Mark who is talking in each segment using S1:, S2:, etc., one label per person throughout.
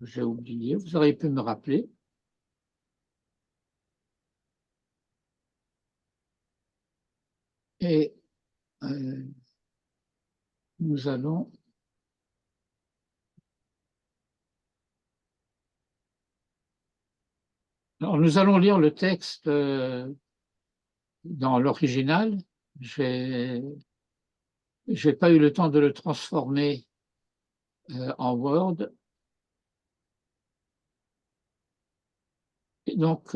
S1: j'ai oublié, vous auriez pu me rappeler. Et nous allons alors, nous allons lire le texte dans l'original. J'ai pas eu le temps de le transformer en Word. Et donc,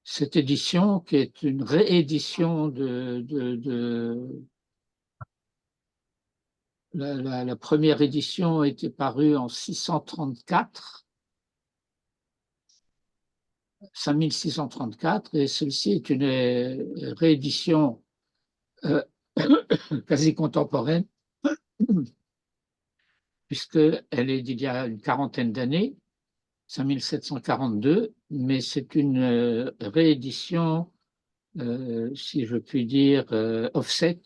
S1: cette édition, qui est une réédition la première édition était parue en 634, 5634, et celle-ci est une réédition quasi contemporaine, puisqu'elle est d'il y a une quarantaine d'années, 5742, mais c'est une réédition, si je puis dire, offset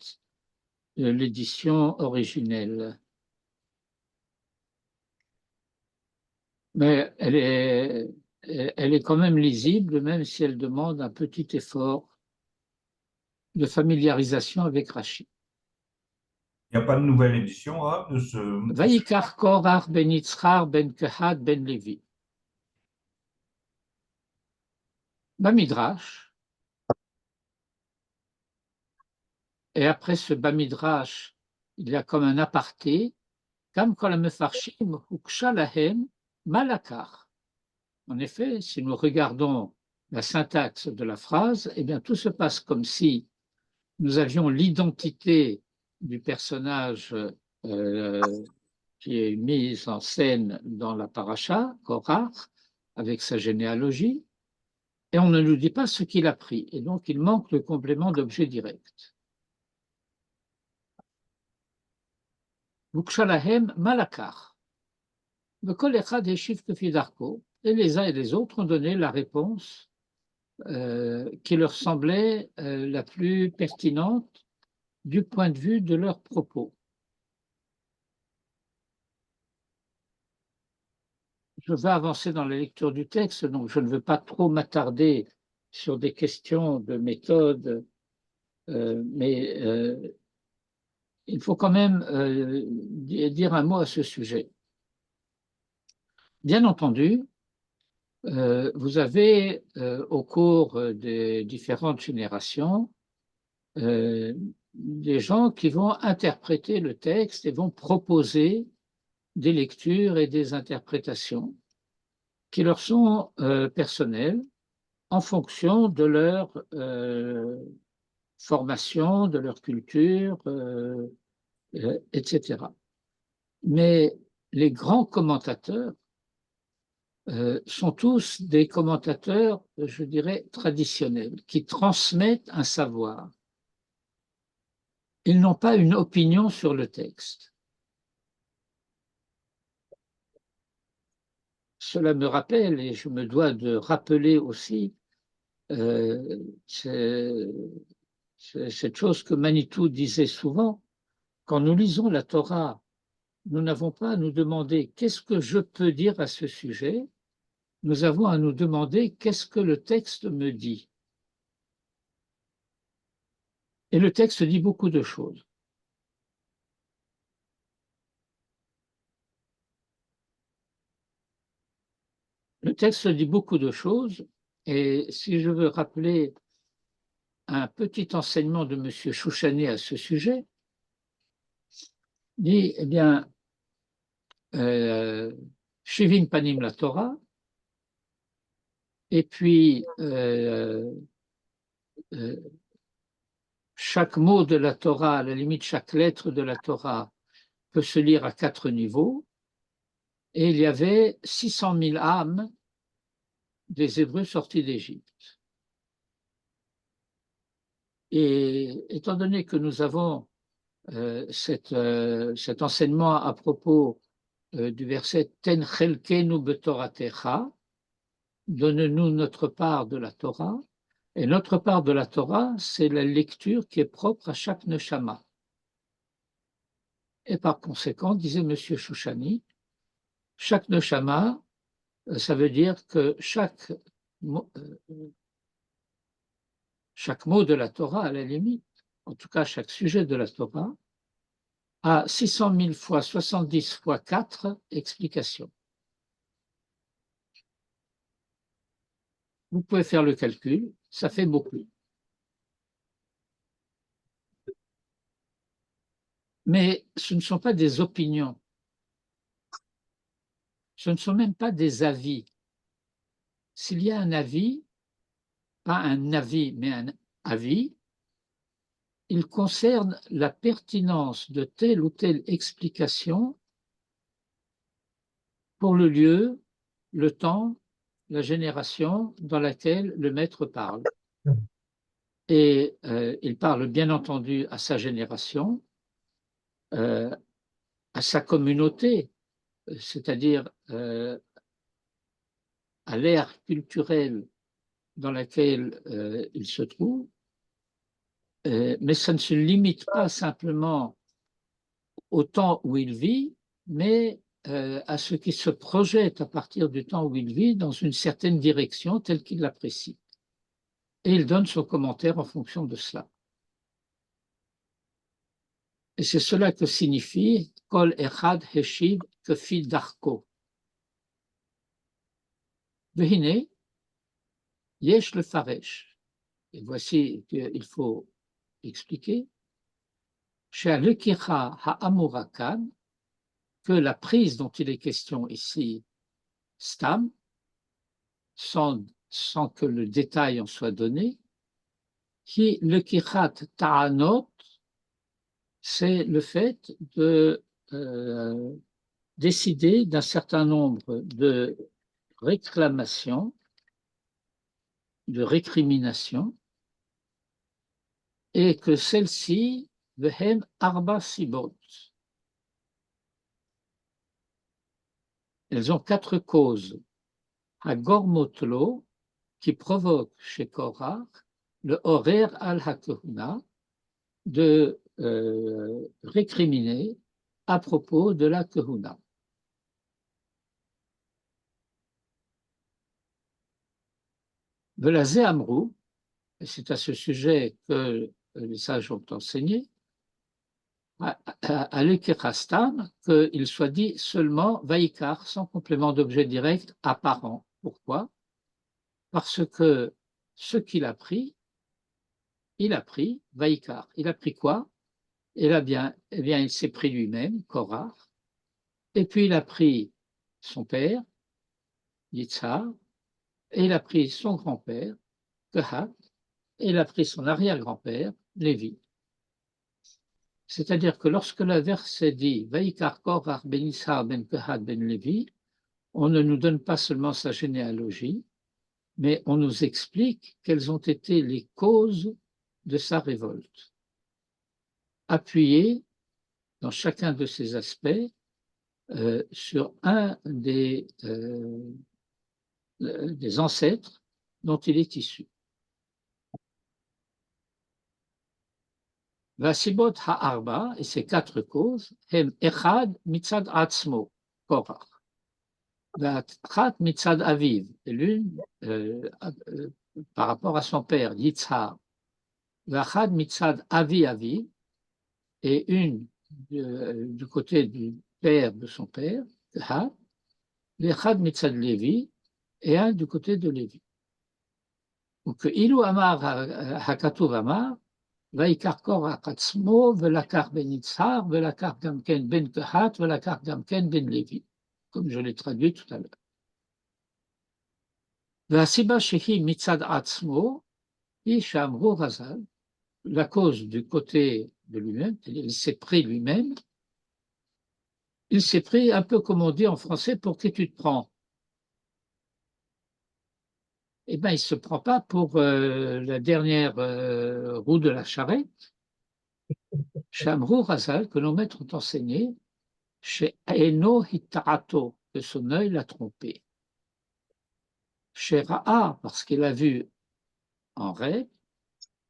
S1: de l'édition originelle. Mais elle est quand même lisible, même si elle demande un petit effort de familiarisation avec Rachi.
S2: Il n'y a pas de nouvelle édition de ce...
S1: Vaïkar Korach ben Yitzhar ben Kehat ben Levi. Bamidrash, et après ce Bamidrash, il y a comme un aparté, Kam kol hamefarshim huksha lahem malakar. En effet, si nous regardons la syntaxe de la phrase, eh bien, tout se passe comme si nous avions l'identité du personnage qui est mise en scène dans la paracha, Korach, avec sa généalogie, et on ne nous dit pas ce qu'il a pris. Et donc, il manque le complément d'objet direct. Vukshalahem malakar. Et les uns et les autres ont donné la réponse qui leur semblait la plus pertinente du point de vue de leurs propos. Je vais avancer dans la lecture du texte, donc je ne veux pas trop m'attarder sur des questions de méthode, mais il faut quand même dire un mot à ce sujet. Bien entendu, vous avez au cours des différentes générations des gens qui vont interpréter le texte et vont proposer des lectures et des interprétations qui leur sont personnelles en fonction de leur formation, de leur culture, etc. Mais les grands commentateurs sont tous des commentateurs, je dirais, traditionnels, qui transmettent un savoir. Ils n'ont pas une opinion sur le texte. Cela me rappelle, et je me dois de rappeler aussi, cette chose que Manitou disait souvent, quand nous lisons la Torah, nous n'avons pas à nous demander qu'est-ce que je peux dire à ce sujet, nous avons à nous demander qu'est-ce que le texte me dit. Et le texte dit beaucoup de choses. Le texte dit beaucoup de choses, et si je veux rappeler un petit enseignement de M. Chouchani à ce sujet, dit, eh bien, Shivin Panim la Torah, et puis chaque mot de la Torah, à la limite chaque lettre de la Torah, peut se lire à 4 niveaux, et il y avait 600 000 âmes des Hébreux sortis d'Égypte. Et étant donné que nous avons cet enseignement à propos du verset Ten chelkenu betoratecha, donne-nous notre part de la Torah, et notre part de la Torah, c'est la lecture qui est propre à chaque neshama. Et par conséquent, disait M. Chouchani, Chaque neshama, ça veut dire que chaque mot de la Torah, à la limite, en tout cas chaque sujet de la Torah, a 600 000 fois 70 fois 4 explications. Vous pouvez faire le calcul, ça fait beaucoup. Mais ce ne sont pas des opinions, ce ne sont même pas des avis. S'il y a un avis, pas un avis, mais un avis, il concerne la pertinence de telle ou telle explication pour le lieu, le temps, la génération dans laquelle le maître parle. Et il parle bien entendu à sa génération, à sa communauté, c'est-à-dire à l'ère culturelle dans laquelle il se trouve, mais ça ne se limite pas simplement au temps où il vit, mais à ce qui se projette à partir du temps où il vit dans une certaine direction telle qu'il l'apprécie. Et il donne son commentaire en fonction de cela. Et c'est cela que signifie Kol Echad Heshiv Kefi Darko. Vehine, Yesh le Faresh. Et voici qu'il faut expliquer. Chez Lekicha Ha'amurakan, que la prise dont il est question ici, Stam, sans que le détail en soit donné, qui le kichat ta'anot, c'est le fait de décider d'un certain nombre de réclamations, de récriminations, et que celles-ci, vehem arba sibot, elles ont 4 causes. Hagormotlo, qui provoque chez Korach le horer al-hakuna, de récriminer à propos de la Kehuna. Velazé Amrou, et c'est à ce sujet que les sages ont enseigné, à l'Ekechastam, qu'il soit dit seulement Vaikar, sans complément d'objet direct apparent. Pourquoi? Parce que ce qu'il a pris Vaikar. Il a pris quoi? Eh bien, il s'est pris lui-même, Korach, et puis il a pris son père, Yitzhar, et il a pris son grand-père, Kehat, et il a pris son arrière-grand-père, Lévi. C'est-à-dire que lorsque le verset dit Vaikar Korach ben Yitzhar ben Kehat ben Lévi, on ne nous donne pas seulement sa généalogie, mais on nous explique quelles ont été les causes de sa révolte, appuyées dans chacun de ces aspects sur un des ancêtres dont il est issu. Vasibot ha'arba, et ces 4 causes, hem echad mitzad atzmo, Korach, v'achat mitzad aviv, et l'une par rapport à son père, Yitzhar, v'achad mitzad avi aviv, et une du côté du père de son père, Kehat, v'echad mitzad Lévi, et un du côté de Lévi. Donc, Ilou Amar Hakatuv Amar, Vaikar Korach Atzmo, Velakar ben Yitzhar, Velakar Gamken ben Kehat, Velakar Gamken ben Lévi, comme je l'ai traduit tout à l'heure. Vasiba Shehi Mitzad Atzmo, Ishamru Razal, la cause du côté de lui-même, il s'est pris lui-même, il s'est pris un peu comme on dit en français, pour qui tu te prends? Eh bien, il ne se prend pas pour la dernière roue de la charrette. Shamru Razal, que nos maîtres ont enseigné, chez Eno Hitarato, que son œil l'a trompé. Chez Ra'a, parce qu'il a vu en rêve,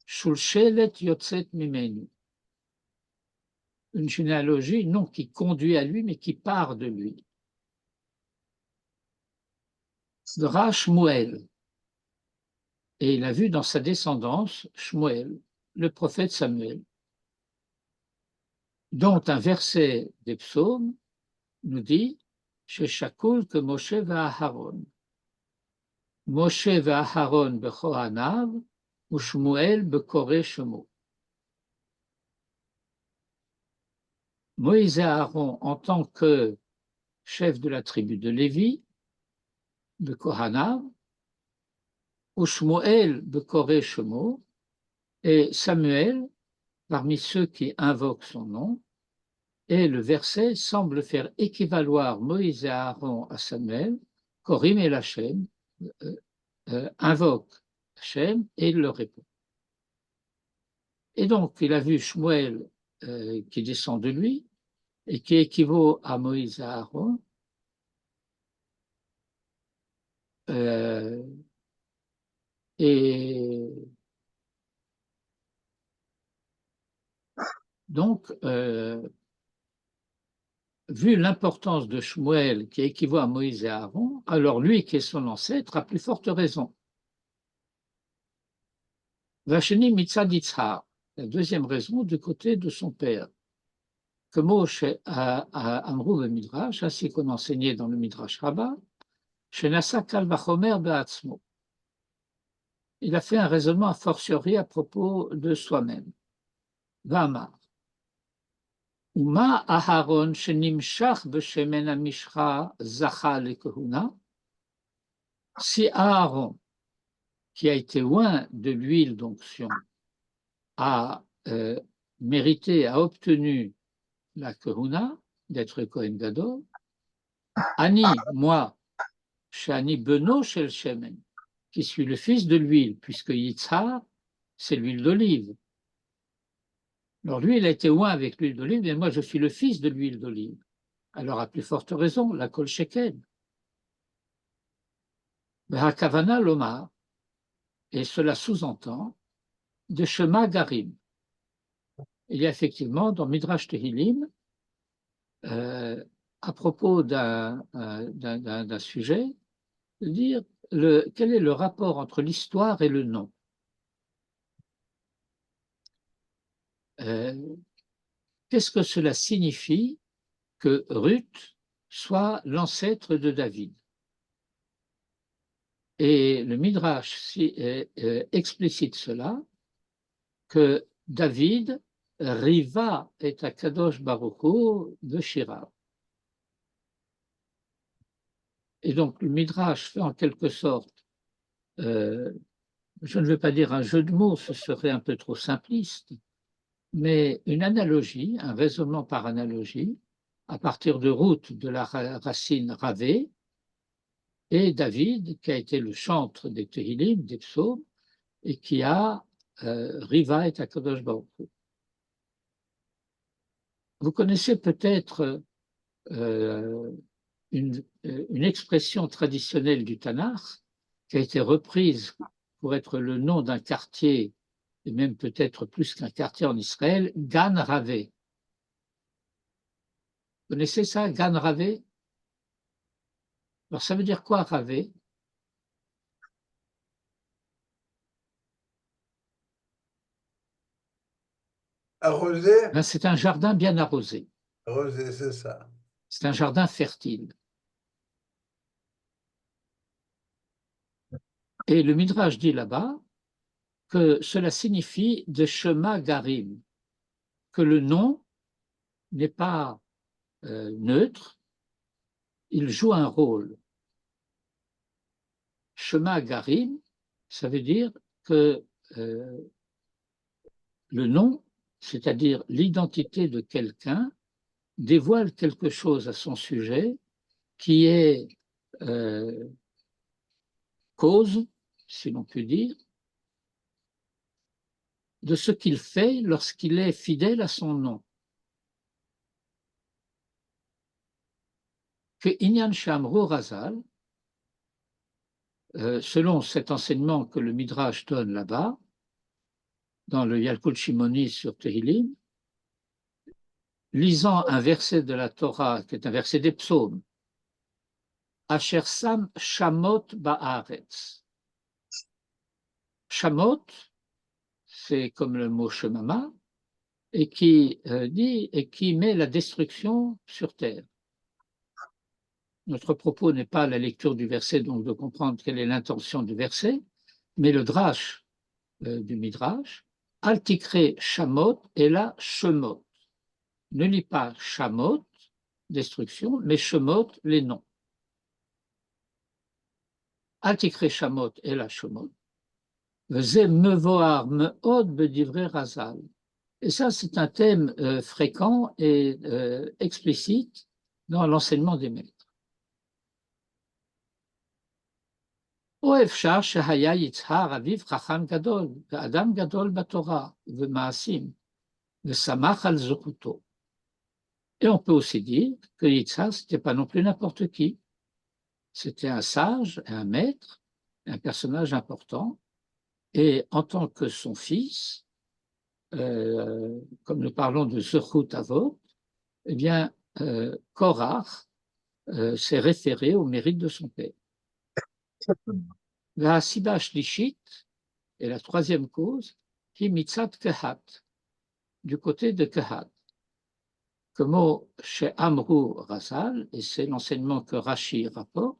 S1: Shulshelet Yotzet Mimenu, une généalogie non qui conduit à lui, mais qui part de lui. Ra Shmuel. Et il a vu dans sa descendance Shmuel, le prophète Samuel, dont un verset des psaumes nous dit Sheshakul que Moshe va Aharon. Moshe va Aharon bechohanav ou Shmuel bekore shemo. Moïse et Aaron, en tant que chef de la tribu de Lévi, de Kohanav, ou Shmuel bekore shemo, et Samuel, parmi ceux qui invoquent son nom, et le verset semble faire équivaloir Moïse et Aaron à Samuel, Korim et Hachem, invoque Hachem et il leur répond. Et donc, il a vu Shmuel qui descend de lui et qui équivaut à Moïse et Aaron. Et donc, vu l'importance de Shmuel qui équivaut à Moïse et Aaron, alors lui qui est son ancêtre a plus forte raison. Vacheni mitzad Yitzhak, la deuxième raison du côté de son père. Que Moshe a Amrou le Midrash, ainsi qu'on enseignait dans le Midrash Rabbah, chez Nassa Kal Vachomer Be'atzmo. Il a fait un raisonnement a fortiori à propos de soi-même. Vamar. Uma Aharon shenimshach b'shemen hamishcha zacha lekehuna. Si Aaron, qui a été loin de l'huile d'onction, a mérité, a obtenu la Kehuna, d'être Kohen Gadol, Ani, moi, Shani Beno Shel Shemen, qui suis le fils de l'huile, puisque Yitzhar, c'est l'huile d'olive. Alors lui, il a été loin avec l'huile d'olive, mais moi, je suis le fils de l'huile d'olive. Alors, à plus forte raison, la Kol Sheken. Hakavana Lomar, et cela sous-entend, de Shema Garim. Il y a effectivement dans Midrash Tehillim, à propos d'un sujet, de dire quel est le rapport entre l'histoire et le nom. Qu'est-ce que cela signifie que Ruth soit l'ancêtre de David? Et le Midrash explicite cela, que David riva et Akadosh Baruch Hu de Shira. Et donc le Midrash fait en quelque sorte, je ne veux pas dire un jeu de mots, ce serait un peu trop simpliste, mais une analogie, un raisonnement par analogie, à partir de Ruth, de la racine Ravé, et David, qui a été le chantre des Tehillim, des psaumes, et qui a Riva et Akadosh Baruch Hu. Vous connaissez peut-être une expression traditionnelle du Tanakh qui a été reprise pour être le nom d'un quartier, et même peut-être plus qu'un quartier en Israël, Gan Ravé. Vous connaissez ça, Gan Ravé? Alors ça veut dire quoi, Ravé?
S3: Arrosé?
S1: Ben, c'est un jardin bien arrosé.
S3: Arrosé, c'est ça.
S1: C'est un jardin fertile. Et le Midrash dit là-bas que cela signifie de Shema Garim, que le nom n'est pas neutre, il joue un rôle. Shema Garim, ça veut dire que le nom, c'est-à-dire l'identité de quelqu'un, dévoile quelque chose à son sujet qui est cause, si l'on peut dire, de ce qu'il fait lorsqu'il est fidèle à son nom. Que Inyan Shamru Razal, selon cet enseignement que le Midrash donne là-bas, dans le Yalkut Shimoni sur Tehillim, lisant un verset de la Torah, qui est un verset des psaumes, Asher sam shamot ba'aretz. Shamot, c'est comme le mot shemama, et qui dit et qui met la destruction sur terre. Notre propos n'est pas la lecture du verset, donc de comprendre quelle est l'intention du verset, mais le drash du midrash, al tikre shamot et la shemot. Ne lis pas shamot, destruction, mais shemot, les noms. Al tikre shamot et la shemot. Ze mevoar meod bedivre razal. Et ça, c'est un thème fréquent et explicite dans l'enseignement des maîtres. או אפשר שהיה יצהר אביו חכם גדול, ואדם גדול בתורה ובמעשים, ושמח על זכותו. Et on peut aussi dire que Yitzhak, ce n'était pas non plus n'importe qui. C'était un sage, un maître, un personnage important. Et en tant que son fils, comme nous parlons de Zechut Avot, eh bien, Korach s'est référé au mérite de son père. La Siba Shlishit est la troisième cause, qui mitzat Kehat, du côté de Kehat. Comme chez Amrou Razal, et c'est l'enseignement que Rashi rapporte,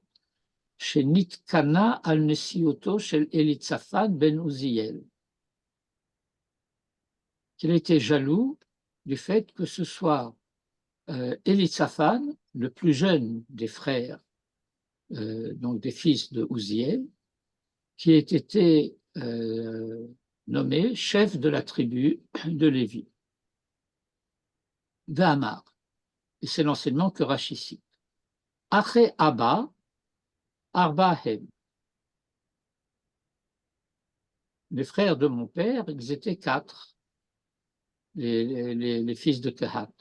S1: chez Nitkana al-Nesioto chez Elitzaphan ben Uziel, qu'il était jaloux du fait que ce soit Elitzaphan, le plus jeune des frères, donc des fils de Uziel, qui ait été nommé chef de la tribu de Lévi. D'Amar. Et c'est l'enseignement que Rashi cite. Aché Abba, Arba Hem. Les frères de mon père, ils étaient 4, les fils de Kehat.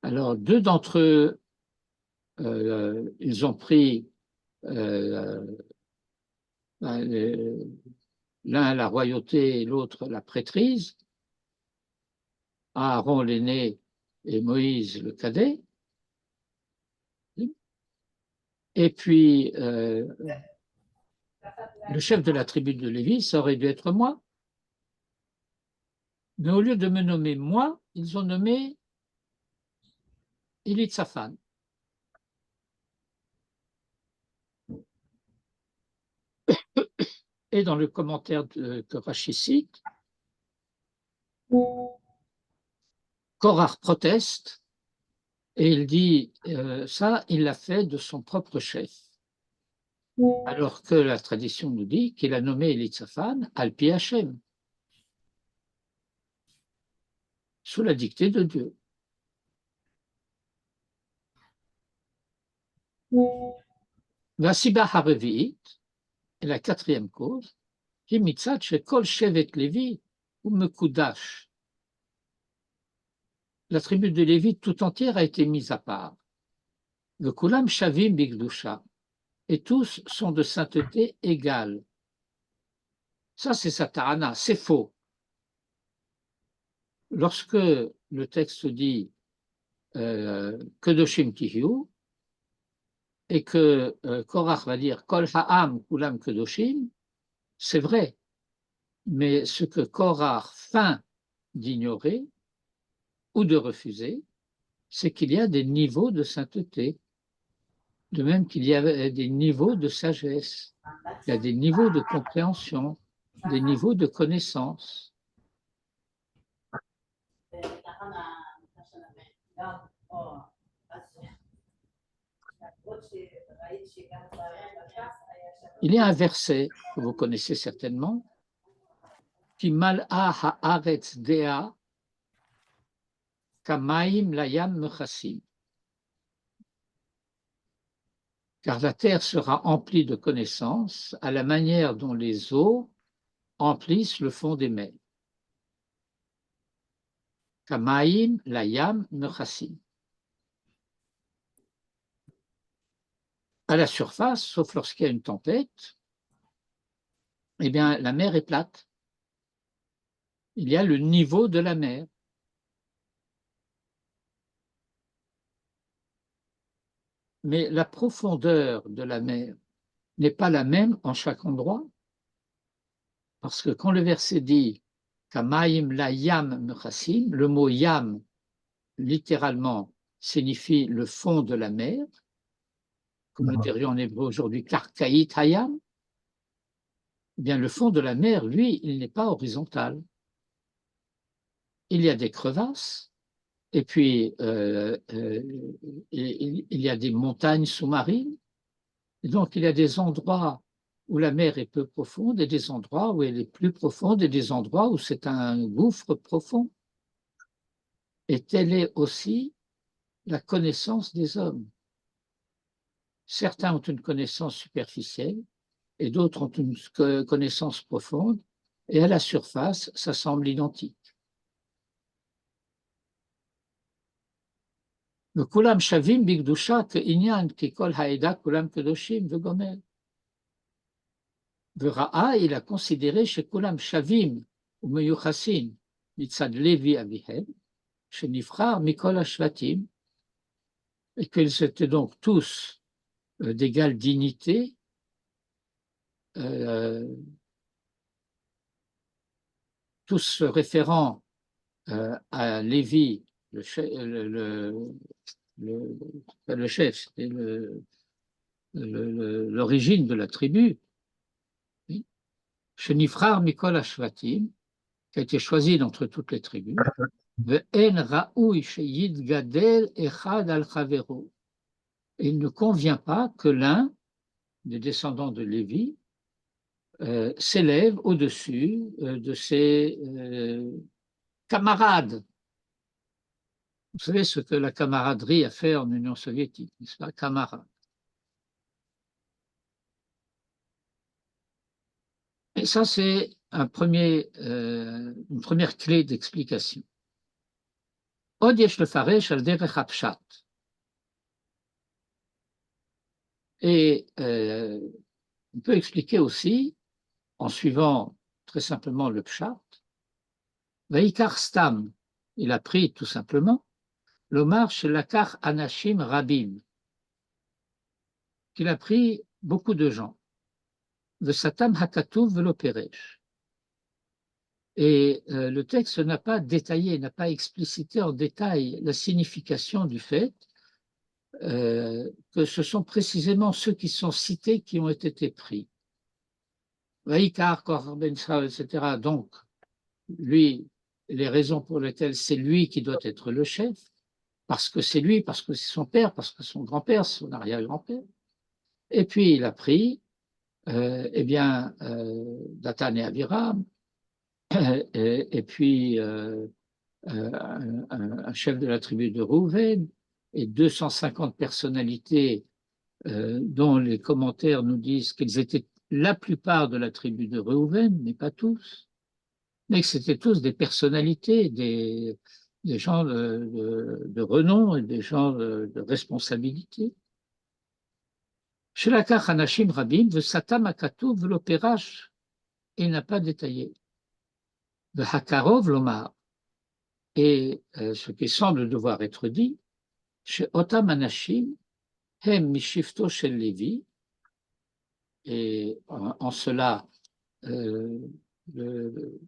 S1: Alors, 2 d'entre eux, ils ont pris l'un la royauté et l'autre la prêtrise. Aaron l'aîné et Moïse le cadet. Et puis, le chef de la tribu de Lévi, ça aurait dû être moi. Mais au lieu de me nommer moi, ils ont nommé Elitzaphan. Et dans le commentaire que Rashi cite, Korach proteste et il dit ça, il l'a fait de son propre chef. Alors que la tradition nous dit qu'il a nommé Elitzaphan Al-Pi Hashem, sous la dictée de Dieu. La Siba Harevi'it est la 4e cause, qui mitzat shekol shevet Lévi ou mekudash. La tribu de Lévi tout entière a été mise à part. Le kulam shavim bigdusha, et tous sont de sainteté égale. Ça, c'est Satarana, c'est faux. Lorsque le texte dit Kedoshim Tihiu, et que Korach va dire Kol Ha'am Kulam Kedoshim, c'est vrai. Mais ce que Korach feint d'ignorer ou de refuser, c'est qu'il y a des niveaux de sainteté, de même qu'il y a des niveaux de sagesse, il y a des niveaux de compréhension, des niveaux de connaissance. Il y a un verset que vous connaissez certainement, qui mal'a ha'aretz dea kamaim layam mechassim. Car la terre sera emplie de connaissances à la manière dont les eaux emplissent le fond des mers. Kamaim layam mechassim. À la surface, sauf lorsqu'il y a une tempête, eh bien, la mer est plate. Il y a le niveau de la mer. mais la profondeur de la mer n'est pas la même en chaque endroit, parce que quand le verset dit Kamaim la yam mechassim, le mot yam, littéralement, signifie le fond de la mer, comme nous dirions en hébreu aujourd'hui, karkaït hayam. Eh bien, le fond de la mer, lui, il n'est pas horizontal. Il y a des crevasses, et puis il y a des montagnes sous-marines. Et donc, il y a des endroits où la mer est peu profonde et des endroits où elle est plus profonde et des endroits où c'est un gouffre profond. Et telle est aussi la connaissance des hommes. Certains ont une connaissance superficielle et d'autres ont une connaissance profonde, et à la surface, ça semble identique. וכולם שווים בקדושה כעניין, כי כל העדה כולם קדושים וגומר. וראה, il a considéré שכולם שווים ומיוחסים מצד לוי אביהם, שנבחר מכל השבטים, et qu'ils étaient donc tous d'égale dignité, tous référents à Lévi, le chef, c'était l'origine de la tribu, Shenifrar Mikol Ashvatim, qui a été choisi d'entre toutes les tribus, Ve'en Ra'ouy Sheyid Gadel Echad al Chavero. Il ne convient pas que l'un des descendants de Lévi s'élève au-dessus de ses camarades. Vous savez ce que la camaraderie a fait en Union soviétique, n'est-ce pas, camarades. Et ça, c'est une première clé d'explication. Od yesh lefaresh al derech hapshat. Et on peut expliquer aussi, en suivant très simplement le pshat, Vaikar stam, il a pris tout simplement l'omar shelakar anashim rabim, qu'il a pris beaucoup de gens. Vesatam hakatuv velo peresh. Et le texte n'a pas détaillé, n'a pas explicité en détail la signification du fait que ce sont précisément ceux qui sont cités qui ont été pris. Vaikar, Korben Israël, etc. Donc, lui, les raisons pour lesquelles c'est lui qui doit être le chef, parce que c'est lui, parce que c'est son père, parce que son grand-père, son arrière-grand-père. Et puis, il a pris, Dathan et Abiram, et puis un chef de la tribu de Rouven, et 250 personnalités dont les commentaires nous disent qu'ils étaient la plupart de la tribu de Rouven, mais pas tous, mais que c'était tous des personnalités, des gens de renom et des gens de responsabilité. Shelakach Anashim Rabim, Vesatam Akatuv l'opérache, il n'a pas détaillé. Hakarov Lomar, et ce qui semble devoir être dit, chez Otam Anashim, Hem Mishifto Shel Levi, et en cela, le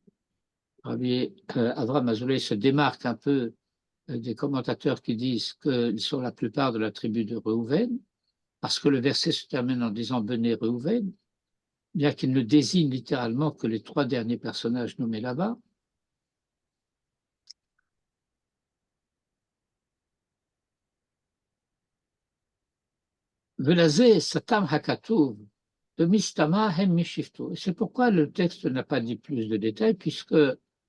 S1: Rabbi Avraham Azoulay se démarque un peu des commentateurs qui disent qu'ils sont la plupart de la tribu de Reuven, parce que le verset se termine en disant Benez Reuven, bien qu'il ne désigne littéralement que les trois derniers personnages nommés là-bas. Velazé Satam Hakatuv, de Mistama Hem Mishifto. C'est pourquoi le texte n'a pas dit plus de détails, puisque,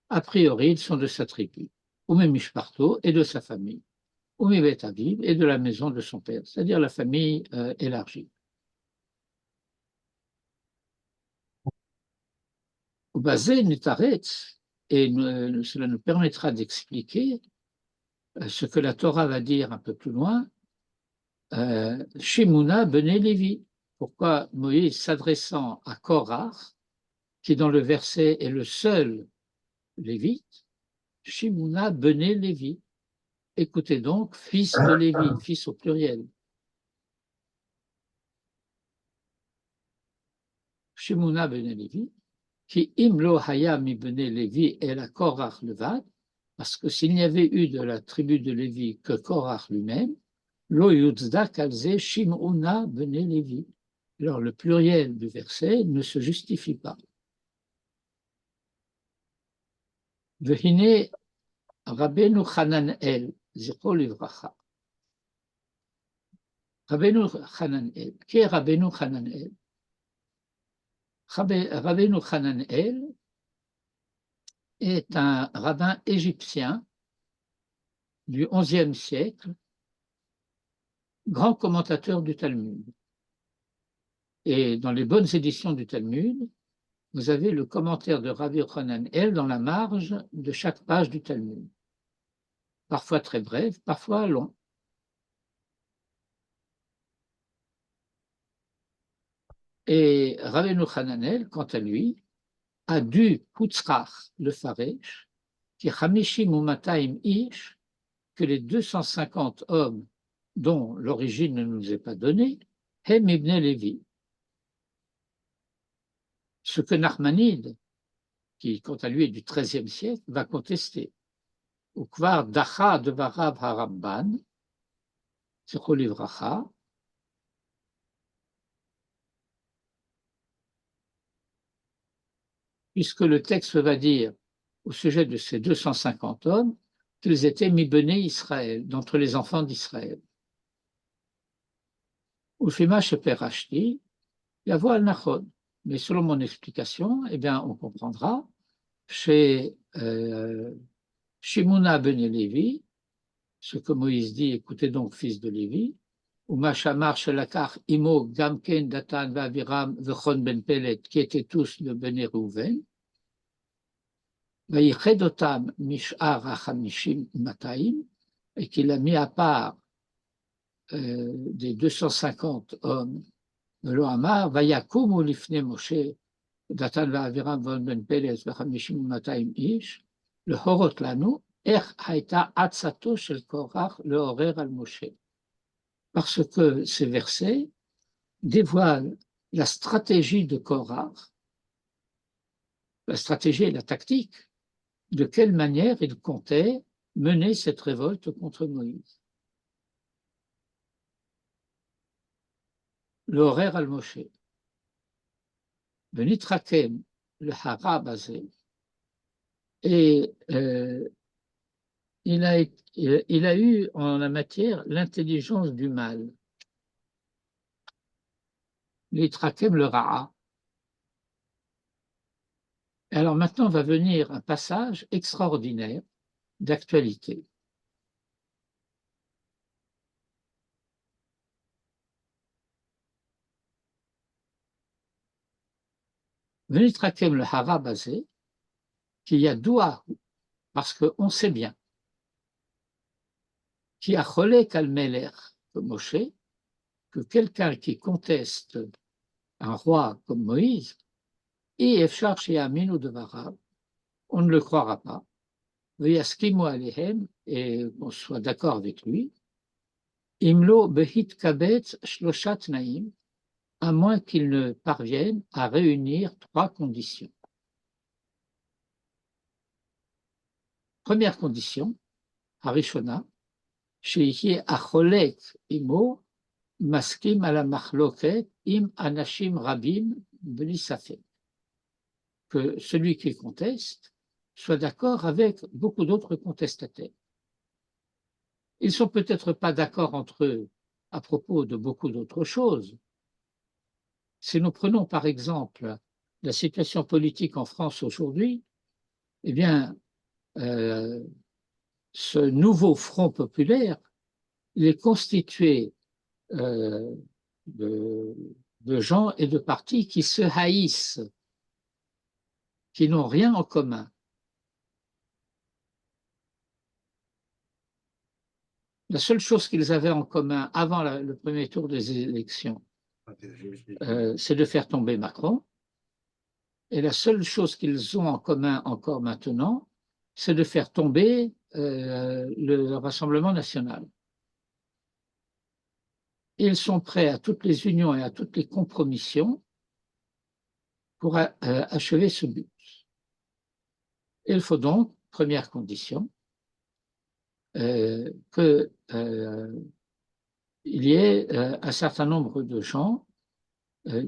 S1: a priori, ils sont de sa tribu, ou même Mishparto, et de sa famille, ou Mibet Aviv, et de la maison de son père, c'est-à-dire la famille élargie. Au basé Netaretz, et cela nous permettra d'expliquer ce que la Torah va dire un peu plus loin, Shimuna Bené Lévi. Pourquoi Moïse, s'adressant à Korach, qui dans le verset est le seul lévite, Shimuna Bené Lévi. Écoutez donc, fils de Lévi, fils au pluriel. Shimuna ben Levi, qui imlo haya mi ben Levi et la Korach levad, parce que s'il n'y avait eu de la tribu de Lévi que Korach lui-même, lo yutzda kalze Shimuna ben Levi. Alors le pluriel du verset ne se justifie pas. Vehine Rabbeinu Hananel, zichro livracha. Rabbeinu Hananel, qui est Rabbeinu Hananel? Rabbeinu Hananel est un rabbin égyptien du XIe siècle, grand commentateur du Talmud. Et dans les bonnes éditions du Talmud, vous avez le commentaire de Rabbi Hananel dans la marge de chaque page du Talmud. Parfois très bref, parfois long. Et Rabbeinu Hananel, quant à lui, a dû Putzrach le Faresh, qui Hamishim ou Mataim Ish, que les 250 hommes dont l'origine ne nous est pas donnée, Hem ibn Levi. Ce que Nachmanide, qui quant à lui est du XIIIe siècle, va contester. Ukvar dacha devarav harabban, zichro livracha, puisque le texte va dire au sujet de ces 250 hommes qu'ils étaient mi-bené Israël, d'entre les enfants d'Israël. Ufima sheperashti, yavo al nachon. Mais selon mon explication, eh bien, on comprendra chez Shimuna ben Levi, ce que Moïse dit, écoutez donc, fils de Lévi, ou Machamar Shelakar Imo Gamken Datan Vaviram Vechon ben Pelet, qui étaient tous de Ben Reuven, Vayichedotam Mishar Achamishim Mataim, et qu'il a mis à part des 250 hommes de l'Ohamar, Vayakum ou Lifne Moshe, Datan Vaviram Vechon ben Pelet, Vechamishim Mataim Ish, le Horot Lanu, Er Haïta Atsato Shel Korach, le Horer al Moshe. Parce que ces versets dévoilent la stratégie de Korach, la stratégie et la tactique, de quelle manière il comptait mener cette révolte contre Moïse. Le Horer al Moshe. Venitrakem, le Harab Azé, et il a eu en la matière l'intelligence du mal. Nitrakem le Ra'a. Alors maintenant va venir un passage extraordinaire d'actualité. Venitrakem le Harab Azé, qu'il y a doua, parce qu'on sait bien qu'il y a Cholek al-Meler, Moshe, que quelqu'un qui conteste un roi comme Moïse, et Efshar Sheyamin ou Devarav, on ne le croira pas, Veyaskimu Alehem, et qu'on soit d'accord avec lui, Imlo Behit Kabetz Shloshat Naim, à moins qu'il ne parvienne à réunir 3 conditions. Première condition, Harishona, Sheyihi Acholek Imo, Maskim ala Machloket, Im Anashim Rabim, Beli Safek. Que celui qui conteste soit d'accord avec beaucoup d'autres contestataires. Ils ne sont peut-être pas d'accord entre eux à propos de beaucoup d'autres choses. Si nous prenons par exemple la situation politique en France aujourd'hui, eh bien, ce nouveau front populaire, il est constitué de gens et de partis qui se haïssent, qui n'ont rien en commun. La seule chose qu'ils avaient en commun avant le premier tour des élections, c'est de faire tomber Macron. Et la seule chose qu'ils ont en commun encore maintenant, c'est de faire tomber le Rassemblement national. Ils sont prêts à toutes les unions et à toutes les compromissions pour achever ce but. Il faut donc, première condition, qu'il y ait un certain nombre de gens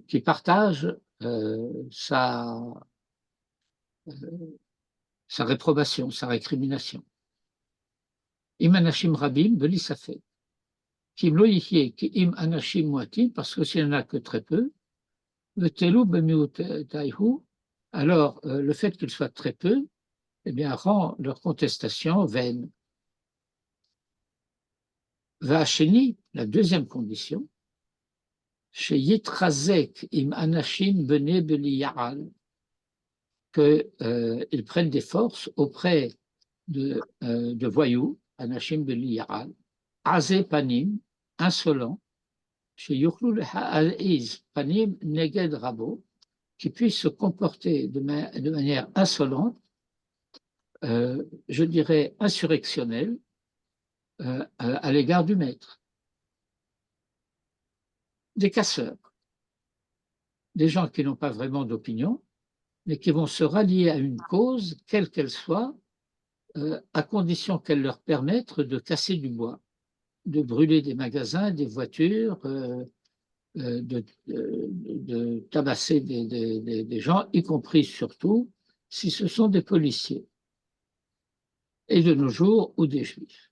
S1: qui partagent sa réprobation, sa récrimination. Im anashim rabim beli safek. Kim lo yihye ki im anashim muatim, parce que s'il n'y en a que très peu, v'telu b'miutayhu, alors le fait qu'ils soient très peu, eh bien, rend leur contestation vaine. Va'asheni, la deuxième condition, chez Yitrazek im anashim bene beli ya'al, qu'ils prennent des forces auprès de voyous, anashim beli ya'al, azé panim, insolents, chez Yuchlu ha'a'iz panim neged rabo, qui puissent se comporter de manière insolente, je dirais insurrectionnelle, à l'égard du maître. Des casseurs, des gens qui n'ont pas vraiment d'opinion, mais qui vont se rallier à une cause, quelle qu'elle soit, à condition qu'elle leur permette de casser du bois, de brûler des magasins, des voitures, de tabasser des gens, y compris surtout si ce sont des policiers, et de nos jours, ou des juifs.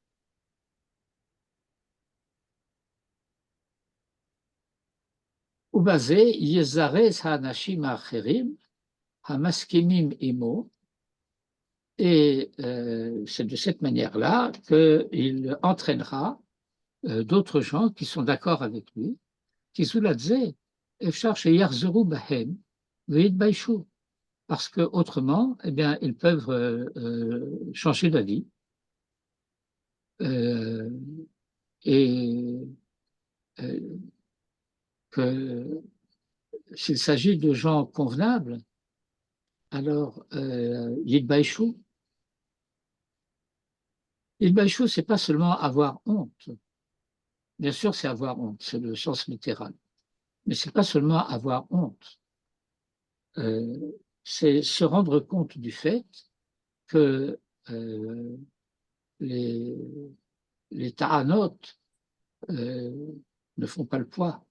S1: ובזה יזרז האנשים האחרים המשכימים עמו, et c'est de cette manière-là qu'il entraînera d'autres gens qui sont d'accord avec lui, qui sous la dze, efshar sheyachzeru bahem ve'yitbaishu, parce que autrement, eh bien, ils peuvent changer d'avis et que s'il s'agit de gens convenables, alors yitbaishu. Yitbaishu, c'est pas seulement avoir honte. Bien sûr, c'est avoir honte, c'est le sens littéral. Mais c'est pas seulement avoir honte. C'est se rendre compte du fait que les ta'anot ne font pas le poids.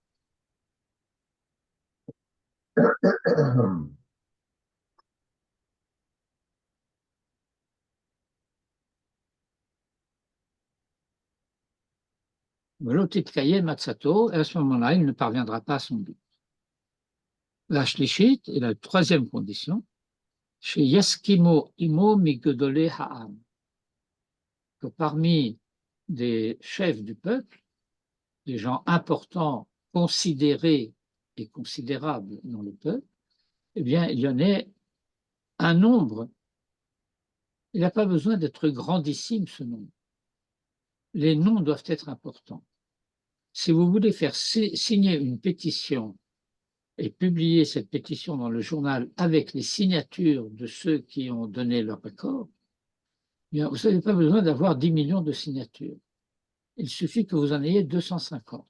S1: Velotit kayem matzato, et à ce moment-là, il ne parviendra pas à son but. La shlishit est la troisième condition, chez yaskimo imo migdolé ha'am, que parmi des chefs du peuple, des gens importants, considérés et considérables dans le peuple, eh bien, il y en a un nombre. Il n'a pas besoin d'être grandissime, ce nombre. Les noms doivent être importants. Si vous voulez faire signer une pétition et publier cette pétition dans le journal avec les signatures de ceux qui ont donné leur accord, eh bien, vous n'avez pas besoin d'avoir 10 millions de signatures. Il suffit que vous en ayez 250.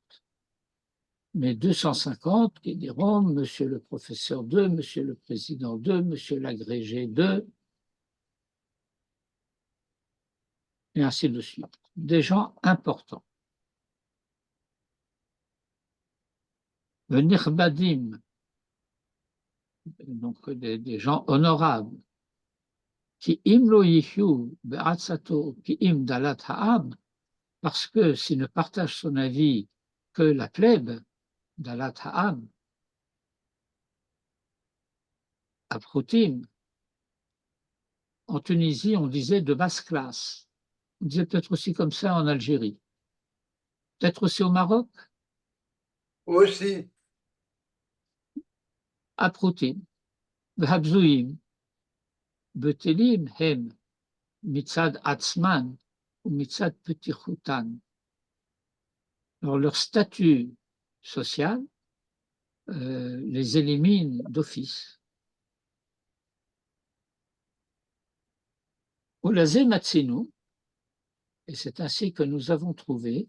S1: Mais 250 qui diront Monsieur le professeur 2, Monsieur le président 2, Monsieur l'agrégé 2, et ainsi de suite. Des gens importants. Le nirbadim, donc des gens honorables, qui im lo yihyu be'atzato ki im dalat ha'am, parce que s'il ne partage son avis que la plèbe, dalat ha'am, à Proutim, en Tunisie, on disait de basse classe. On disait peut-être aussi comme ça en Algérie. Peut-être aussi au Maroc.
S3: Aussi.
S1: À Proutim, Habzouim, Betelim, Hem, Mitzad Atzman ou Mitzad Petichutan. Alors, leur statut social les élimine d'office. Ulazé Matsinu, et c'est ainsi que nous avons trouvé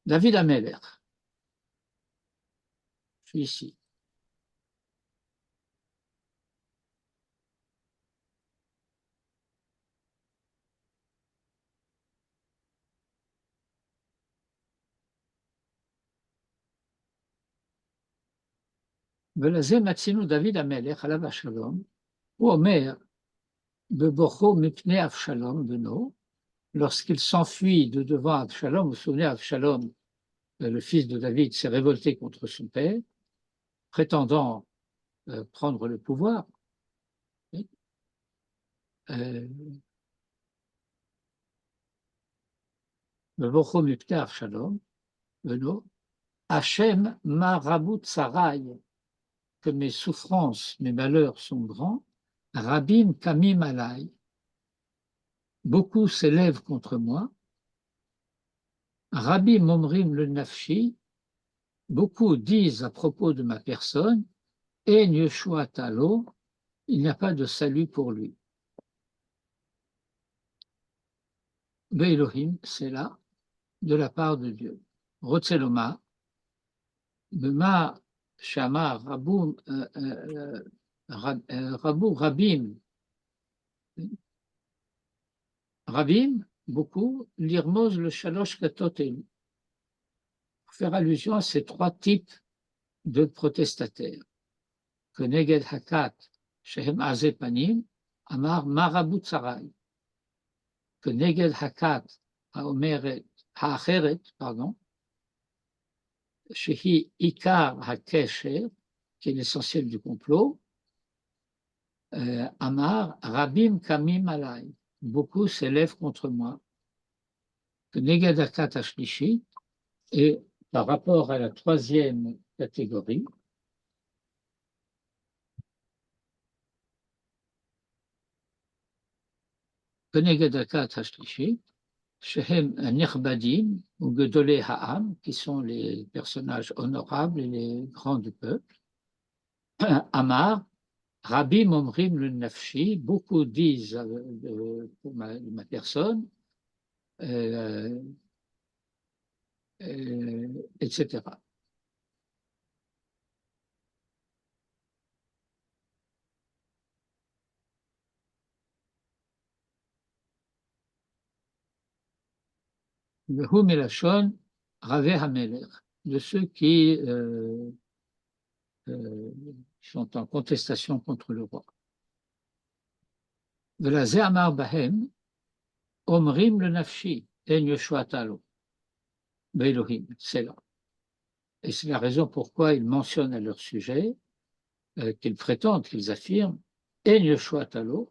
S1: David Ameller. Je suis ici. ולזה מצינו דוד המלך, עליו השלום, הוא אומר, בבוכו מפני אבשלום בנו, lorsqu'il s'enfuit de devant Absalom, vous vous souvenez, Absalom, le fils de David, s'est révolté contre son père, prétendant prendre le pouvoir. בבוכו מפני אבשלום בנו, Hachem marabout sarai, que mes souffrances, mes malheurs sont grands, Rabim kamim alai, beaucoup s'élèvent contre moi, Rabim omrim le nafshi, beaucoup disent à propos de ma personne, En Yeshua talo, il n'y a pas de salut pour lui. Be'elohim, c'est là, de la part de Dieu. Rotzeloma, Bema Shama Rabou Rabim, Rabim, beaucoup, l'irmoz le shalosh katotel, pour faire allusion à ces trois types de protestataires. Que Neged Hakat, Shehem Aze Panim, Amar Marabut Sarai. Que Neged Hakat, Ha'acheret, pardon, Shehi Ikar HaKesher, qui est l'essentiel du complot, Amar Rabim Kamim Alai, beaucoup s'élèvent contre moi. Que Neged Hakat Ashlishi, et par rapport à la troisième catégorie, כנגד הכת השלישית, שהם הנכבדים וגדולי העם, qui sont les personnages honorables et les grands du peuple. Amar, Rabim omrim le nafshi, beaucoup disent pour ma personne, etc. Vehu melashon Rave Hamelech, de ceux qui sont en contestation contre le roi. Velaze Amar Bahem, Omrim le Nafshi, En Yoshua Talo, Be'elohim, c'est là. Et c'est la raison pourquoi ils mentionnent à leur sujet, qu'ils prétendent, qu'ils affirment, En Yoshua Talo,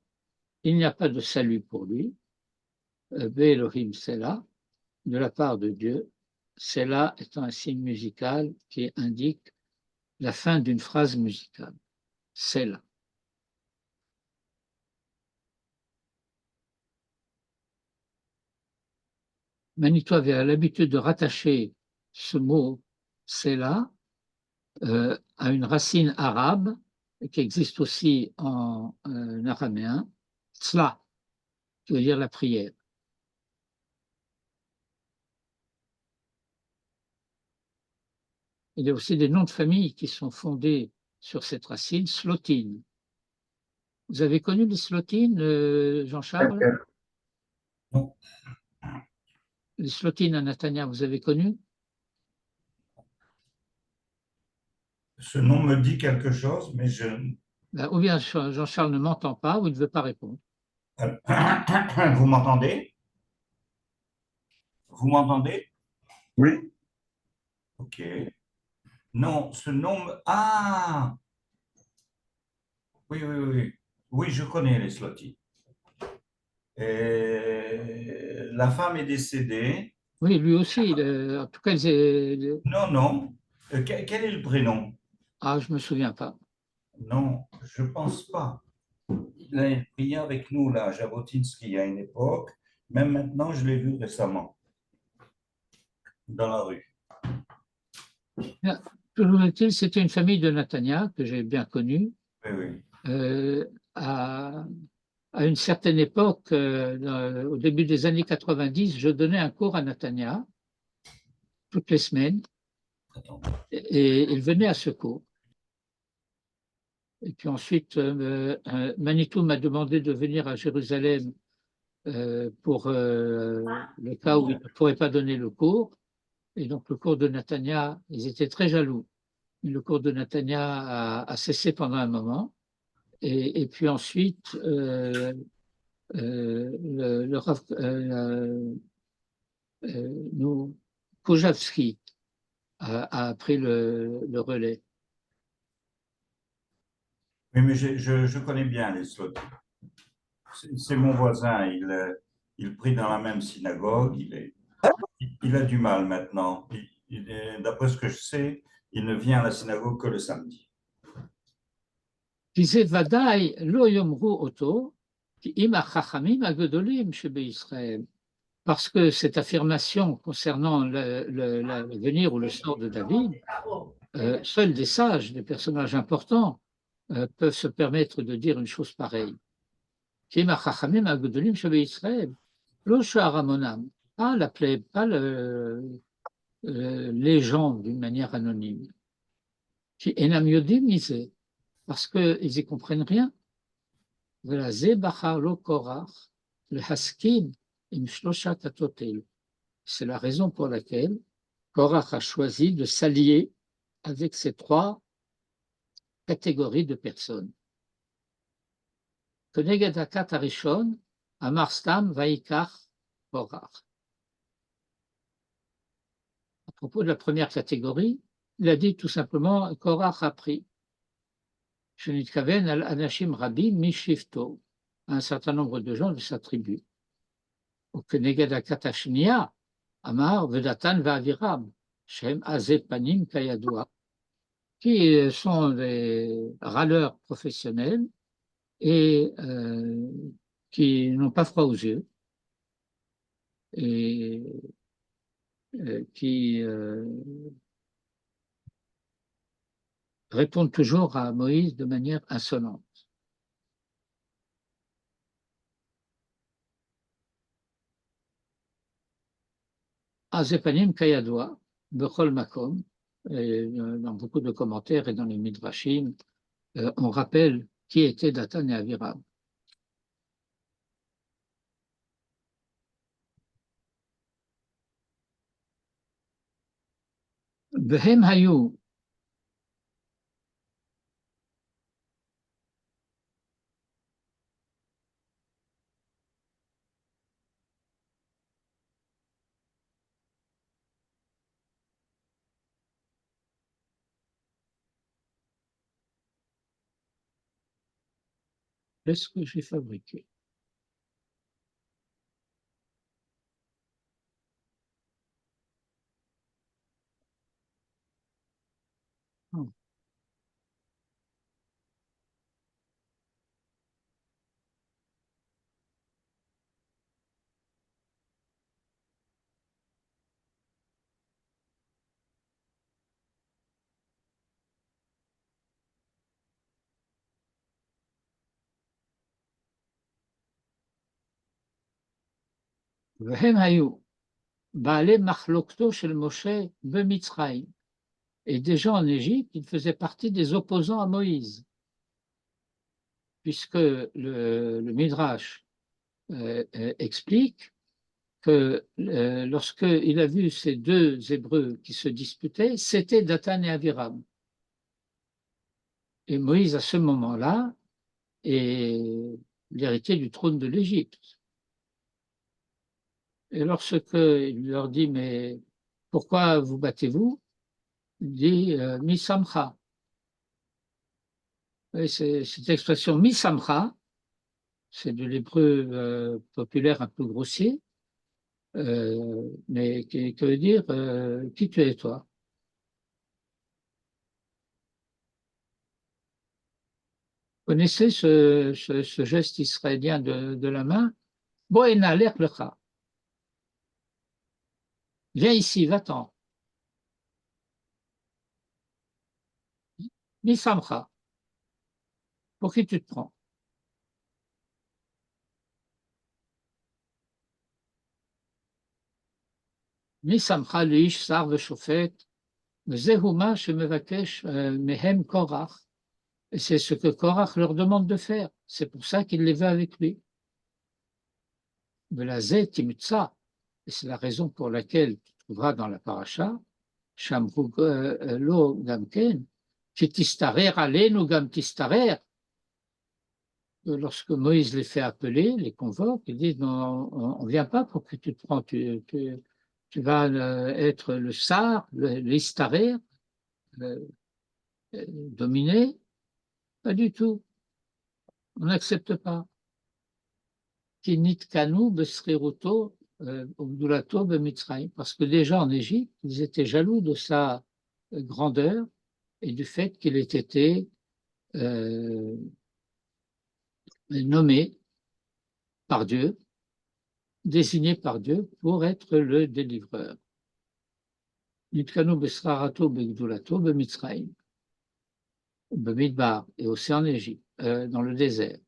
S1: il n'y a pas de salut pour lui, Be'elohim, c'est là, de la part de Dieu, c'est là étant un signe musical qui indique la fin d'une phrase musicale. C'est là. Manitou avait l'habitude de rattacher ce mot c'est là à une racine arabe qui existe aussi en araméen, tsla, qui veut dire la prière. Il y a aussi des noms de famille qui sont fondés sur cette racine, slotine. Vous avez connu les slotines, Jean-Charles?
S2: Non.
S1: Les slotines à Natania, vous avez connu?
S2: Ce nom me dit quelque chose, mais je...
S1: Ou bien Jean-Charles ne m'entend pas ou il ne veut pas répondre.
S2: Vous m'entendez? Vous m'entendez?
S3: Oui.
S2: Ok. Non, ce nom... Ah! Oui, oui, oui. Oui, je connais les Slotty. La femme est décédée.
S1: Oui, lui aussi. En tout cas,
S2: Non, non. Quel est le prénom?
S1: Ah, je ne me souviens pas.
S2: Non, je ne pense pas. Il a prié avec nous, là, à Jabotinsky, à une époque. Même maintenant, je l'ai vu récemment, dans la rue.
S1: Toujours est-il, c'était une famille de Natania que j'ai bien connue.
S2: Oui, oui.
S1: À une certaine époque, au début des années 90, je donnais un cours à Natania toutes les semaines et il venait à ce cours. Et puis ensuite, Manitou m'a demandé de venir à Jérusalem pour le cas où il ne pourrait pas donner le cours. Et donc le cours de Natania, ils étaient très jaloux Le cours de Netanya a cessé pendant un moment. Et puis ensuite, le Rav Kojavski a pris le relais.
S2: Oui, mais je connais bien les Slotim. C'est mon voisin, il prie dans la même synagogue, il a du mal maintenant. D'après ce que je sais, il ne vient à la synagogue que le samedi.
S1: כי זה ודאי לא יאמרו אותו, כי אם החכמים הגדולים שבישראל, parce que cette affirmation concernant l'avenir ou le sort de David, seuls des sages, des personnages importants, peuvent se permettre de dire une chose pareille. כי אם החכמים הגדולים שבישראל, לא שאר המונם, pas les gens d'une manière anonyme, כי אינם יודעים מזה, parce qu'ils n'y comprennent rien. C'est la raison pour laquelle Korach a choisi de s'allier avec ces trois catégories de personnes. כנגד הכת הראשון, אמר סתם ויקח קורח. À propos de la première catégorie, il a dit tout simplement Korach a pris. שנתכוון על אנשים רבים משבטו, un certain nombre de gens de sa tribu. וכנגד הכת השנייה, אמר ודתן ואבירם, שהם עזי פנים כידוע, qui sont des râleurs professionnels et qui n'ont pas froid aux yeux et qui répondent toujours à Moïse de manière insolente. Azepanim Kayadwa, Bechol Makom, dans beaucoup de commentaires et dans les Midrashim, on rappelle qui étaient Datan et Aviram. Behem Hayu, qu'est-ce que j'ai fabriqué? Oh. Behem Hayu, Baale Machlokto shel Moshe Bemitzraïm. Et déjà en Égypte, il faisait partie des opposants à Moïse, puisque le Midrash explique que lorsqu'il a vu ces deux Hébreux qui se disputaient, c'était Datan et Aviram. Et Moïse, à ce moment-là, est l'héritier du trône de l'Égypte. Et lorsqu'il leur dit, mais pourquoi vous battez-vous? Il dit, Misamcha. Et cette expression Misamcha, c'est de l'hébreu populaire un peu grossier, mais qui veut dire qui tu es toi? Vous connaissez ce geste israélien de la main? Boena lech lecha. Viens ici, va-t'en. Misamcha. Pour qui tu te prends? Misamcha liish sar veshofet, zehu ma shemevakesh mehem korach. Et c'est ce que Korach leur demande de faire. C'est pour ça qu'il les veut avec lui. Velazé timutsa. Et c'est la raison pour laquelle tu trouveras dans la paracha, Shamru lo gamken, Tistarer, allez-nous gam tistarer. Lorsque Moïse les fait appeler, les convoque, ils disent non, on ne vient pas pour que tu te prends, tu vas être le sar, l'istarer, dominer. Pas du tout. On n'accepte pas. Kinit kanu besriruto ugdulato bemitzrayim. Parce que déjà en Égypte, ils étaient jaloux de sa grandeur et du fait qu'il ait été nommé par Dieu, désigné par Dieu pour être le délivreur. Nitkanu besrarato begdulato bemitzrayim. Bemidbar, et aussi en Égypte, dans le désert.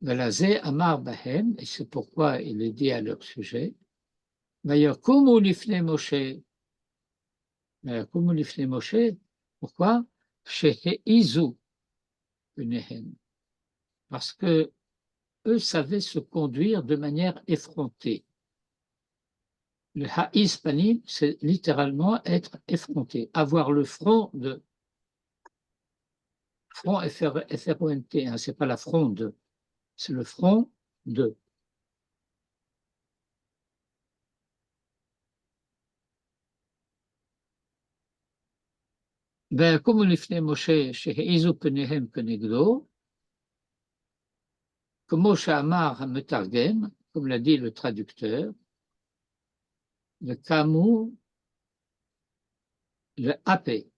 S1: Velazé amar bahem, et c'est pourquoi il est dit à leur sujet, d'ailleurs, comme lifne Moshe, pourquoi? Chez Izu, parce que eux savaient se conduire de manière effrontée. Le haïs panim, c'est littéralement être effronté, avoir le front de front F-R-O-N-T, hein, c'est pas la fronde, c'est le front de. Comme l'ifne Moshe שהעיזו פניהם כנגדו, כמו שאמר המתרגם, comme l'a dit le traducteur, le kamu, le hape,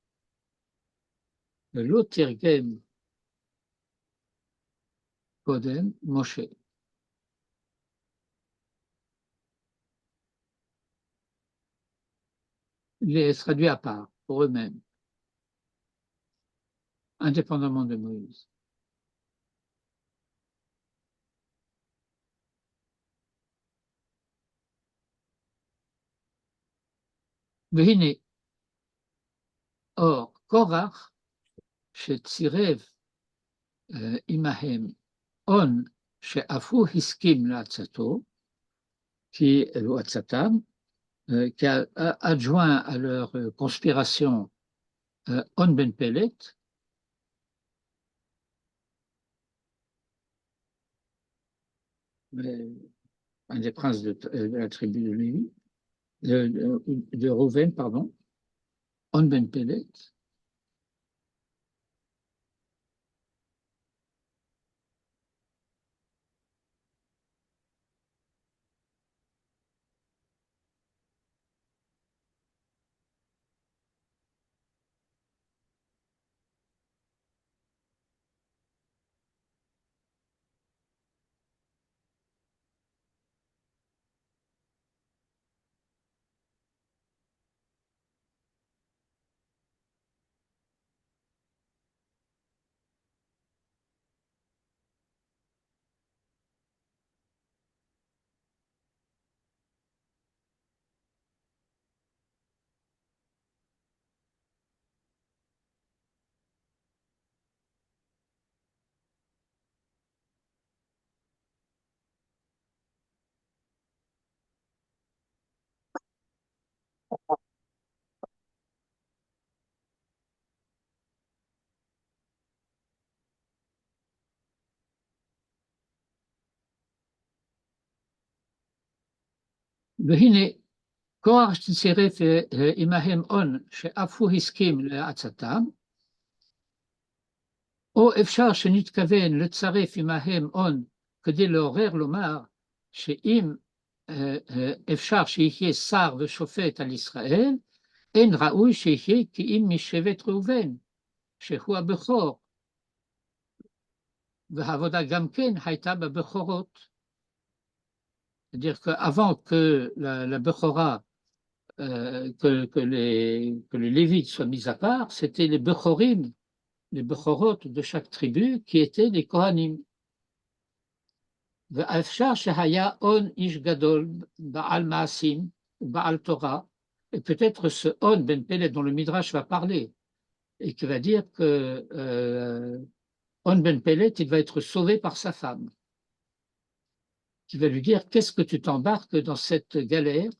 S1: le lotirgem kodem Moshe. Il est traduit à part, pour eux-mêmes, indépendamment de Moïse. והנה, or, Korach, שצירף עמהם הון שאף הוא הסכים לעצתו, ou עצתם, qui a adjoint à leur conspiration On Ben Pelet, un des princes de la tribu de Lévi, de Rouven, pardon, On Ben Pelet. והנה, כוח שצירף עמהם הון שאף הוא הסכים לעצתם, או אפשר שנתכוון לצרף עמהם הון כדי לעורר לומר שאם אפשר שיהיה שר ושופט על ישראל, אין ראוי שיהיה כי אם משבט ראובן, שהוא הבכור, והעבודה גם כן הייתה בבכורות. C'est-à-dire qu'avant que la Bechora, que les Lévites soient mis à part, c'était les Bechorim, les Bechorot de chaque tribu qui étaient les Kohanim. ואפשר שהיה on ish gadol ba'al ma'asim ou ba'al Torah, et peut-être ce on ben Pelet dont le Midrash va parler, et qui va dire que on ben Pelet, il va être sauvé par sa femme, qui va lui dire qu'est-ce que tu t'embarques dans cette galère,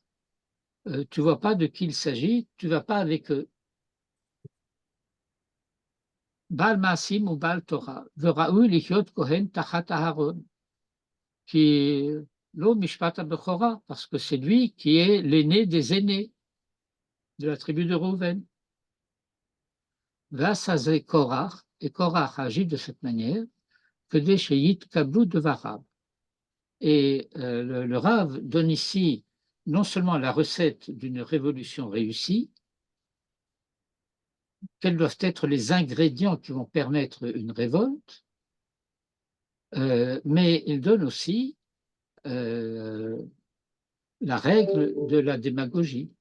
S1: tu vois pas de qui il s'agit, tu vas pas avec eux. Baal Maasim ou Baal Torah, Veraoui Lichiot Kohen Tachat Aharon, qui est l'eau Mishpat HaBechora, parce que c'est lui qui est l'aîné des aînés de la tribu de Reuven. Vasazé Korach, et Korach agit de cette manière, que des Sheyit Kablou de Varab. Et le Rav donne ici non seulement la recette d'une révolution réussie, quels doivent être les ingrédients qui vont permettre une révolte, mais il donne aussi la règle de la démagogie.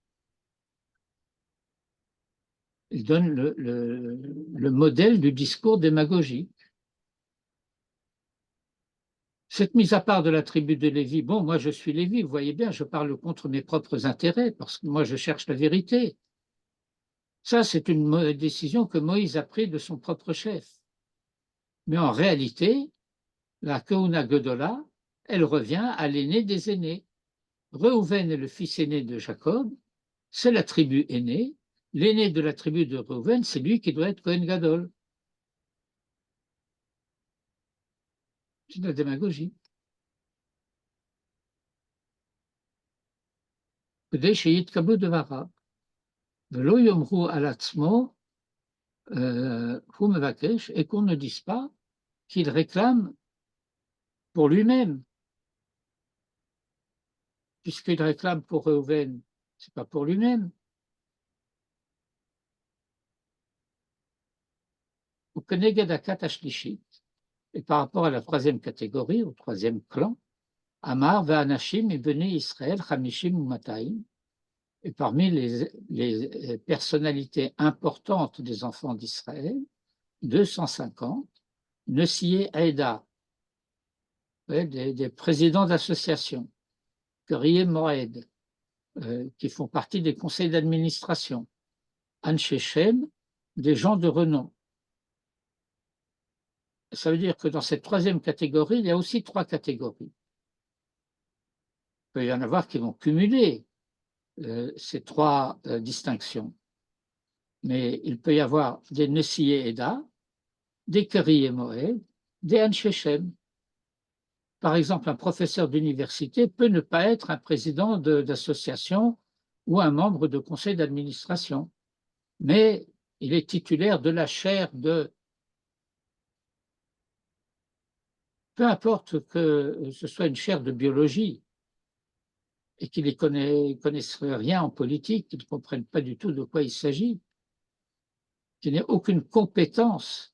S1: Il donne le modèle du discours démagogique. Cette mise à part de la tribu de Lévi, bon, moi je suis Lévi, vous voyez bien, je parle contre mes propres intérêts, parce que moi je cherche la vérité. Ça, c'est une décision que Moïse a prise de son propre chef. Mais en réalité, la Keuna Gedola, elle revient à l'aîné des aînés. Reuven est le fils aîné de Jacob, c'est la tribu aînée. L'aîné de la tribu de Reuven, c'est lui qui doit être Kohen Gadol. C'est de la démagogie. כדי שיתקבלו דבריו, ולא יאמרו על עצמו, הוא מבקש, et qu'on ne dise pas qu'il réclame pour lui-même. Puisqu'il réclame pour Reuven, ce n'est pas pour lui-même. Au Keneged Akat Ashlishit, et par rapport à la troisième catégorie, au troisième clan, Amar Ve'anashim et Bnei Israël, Hamishim ou Mataim, et parmi les personnalités importantes des enfants d'Israël, 250, Nessié Aïda, des présidents d'associations, Kriye Moed, qui font partie des conseils d'administration, Anshe Shem, des gens de renom. Ça veut dire que dans cette troisième catégorie, il y a aussi trois catégories. Il peut y en avoir qui vont cumuler ces trois distinctions. Mais il peut y avoir des Nessié Eda, des Kriye Moed, des Anshe Shem. Par exemple, un professeur d'université peut ne pas être un président d'association ou un membre de conseil d'administration, mais il est titulaire de la chaire de... Peu importe que ce soit une chaire de biologie et qu'il ne connaisse rien en politique, qu'il ne comprenne pas du tout de quoi il s'agit, qu'il n'ait aucune compétence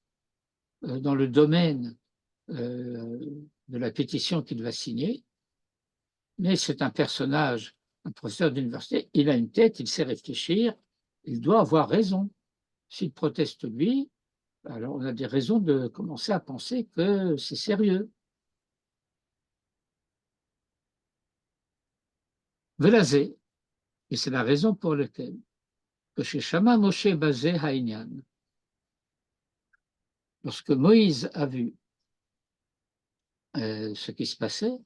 S1: dans le domaine de la pétition qu'il va signer, mais c'est un personnage, un professeur d'université, il a une tête, il sait réfléchir, il doit avoir raison. S'il proteste lui, alors on a des raisons de commencer à penser que c'est sérieux. Velazé, et c'est la raison pour laquelle que chez Shama Moshe Bazé Haïnian, lorsque Moïse a vu ce qui se passait,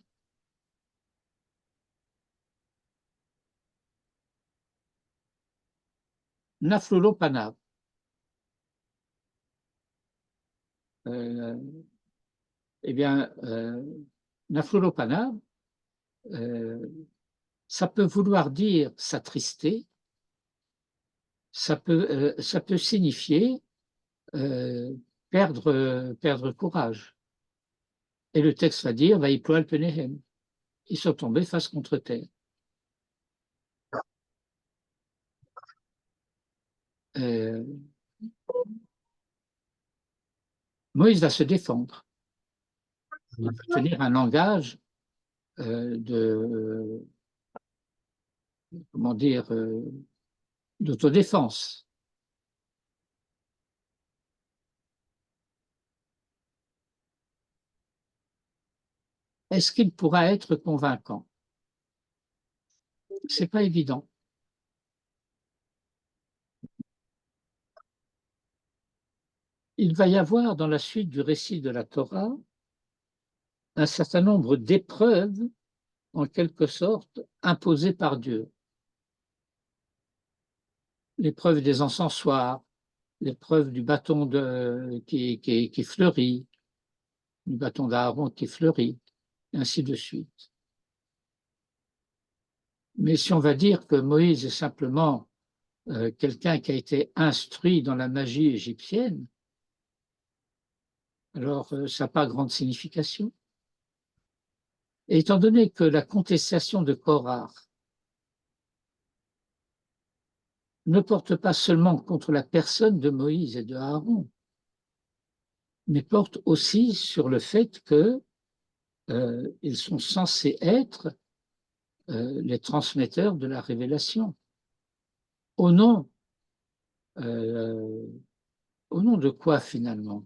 S1: Naflulo Panav, eh bien, Naflulo Panav, ça peut vouloir dire s'attrister, ça peut signifier perdre courage. Et le texte va dire, Vaïploal Penehem, ils sont tombés face contre terre. Moïse va se défendre. Il va tenir un langage comment dire, d'autodéfense. Est-ce qu'il pourra être convaincant? Ce n'est pas évident. Il va y avoir dans la suite du récit de la Torah un certain nombre d'épreuves, en quelque sorte, imposées par Dieu. L'épreuve des encensoirs, l'épreuve du bâton qui fleurit, du bâton d'Aaron qui fleurit, et ainsi de suite. Mais si on va dire que Moïse est simplement quelqu'un qui a été instruit dans la magie égyptienne, alors ça n'a pas grande signification. Et étant donné que la contestation de Korah ne porte pas seulement contre la personne de Moïse et de Aaron, mais porte aussi sur le fait qu'ils sont censés être les transmetteurs de la révélation. Au nom, au nom de quoi finalement?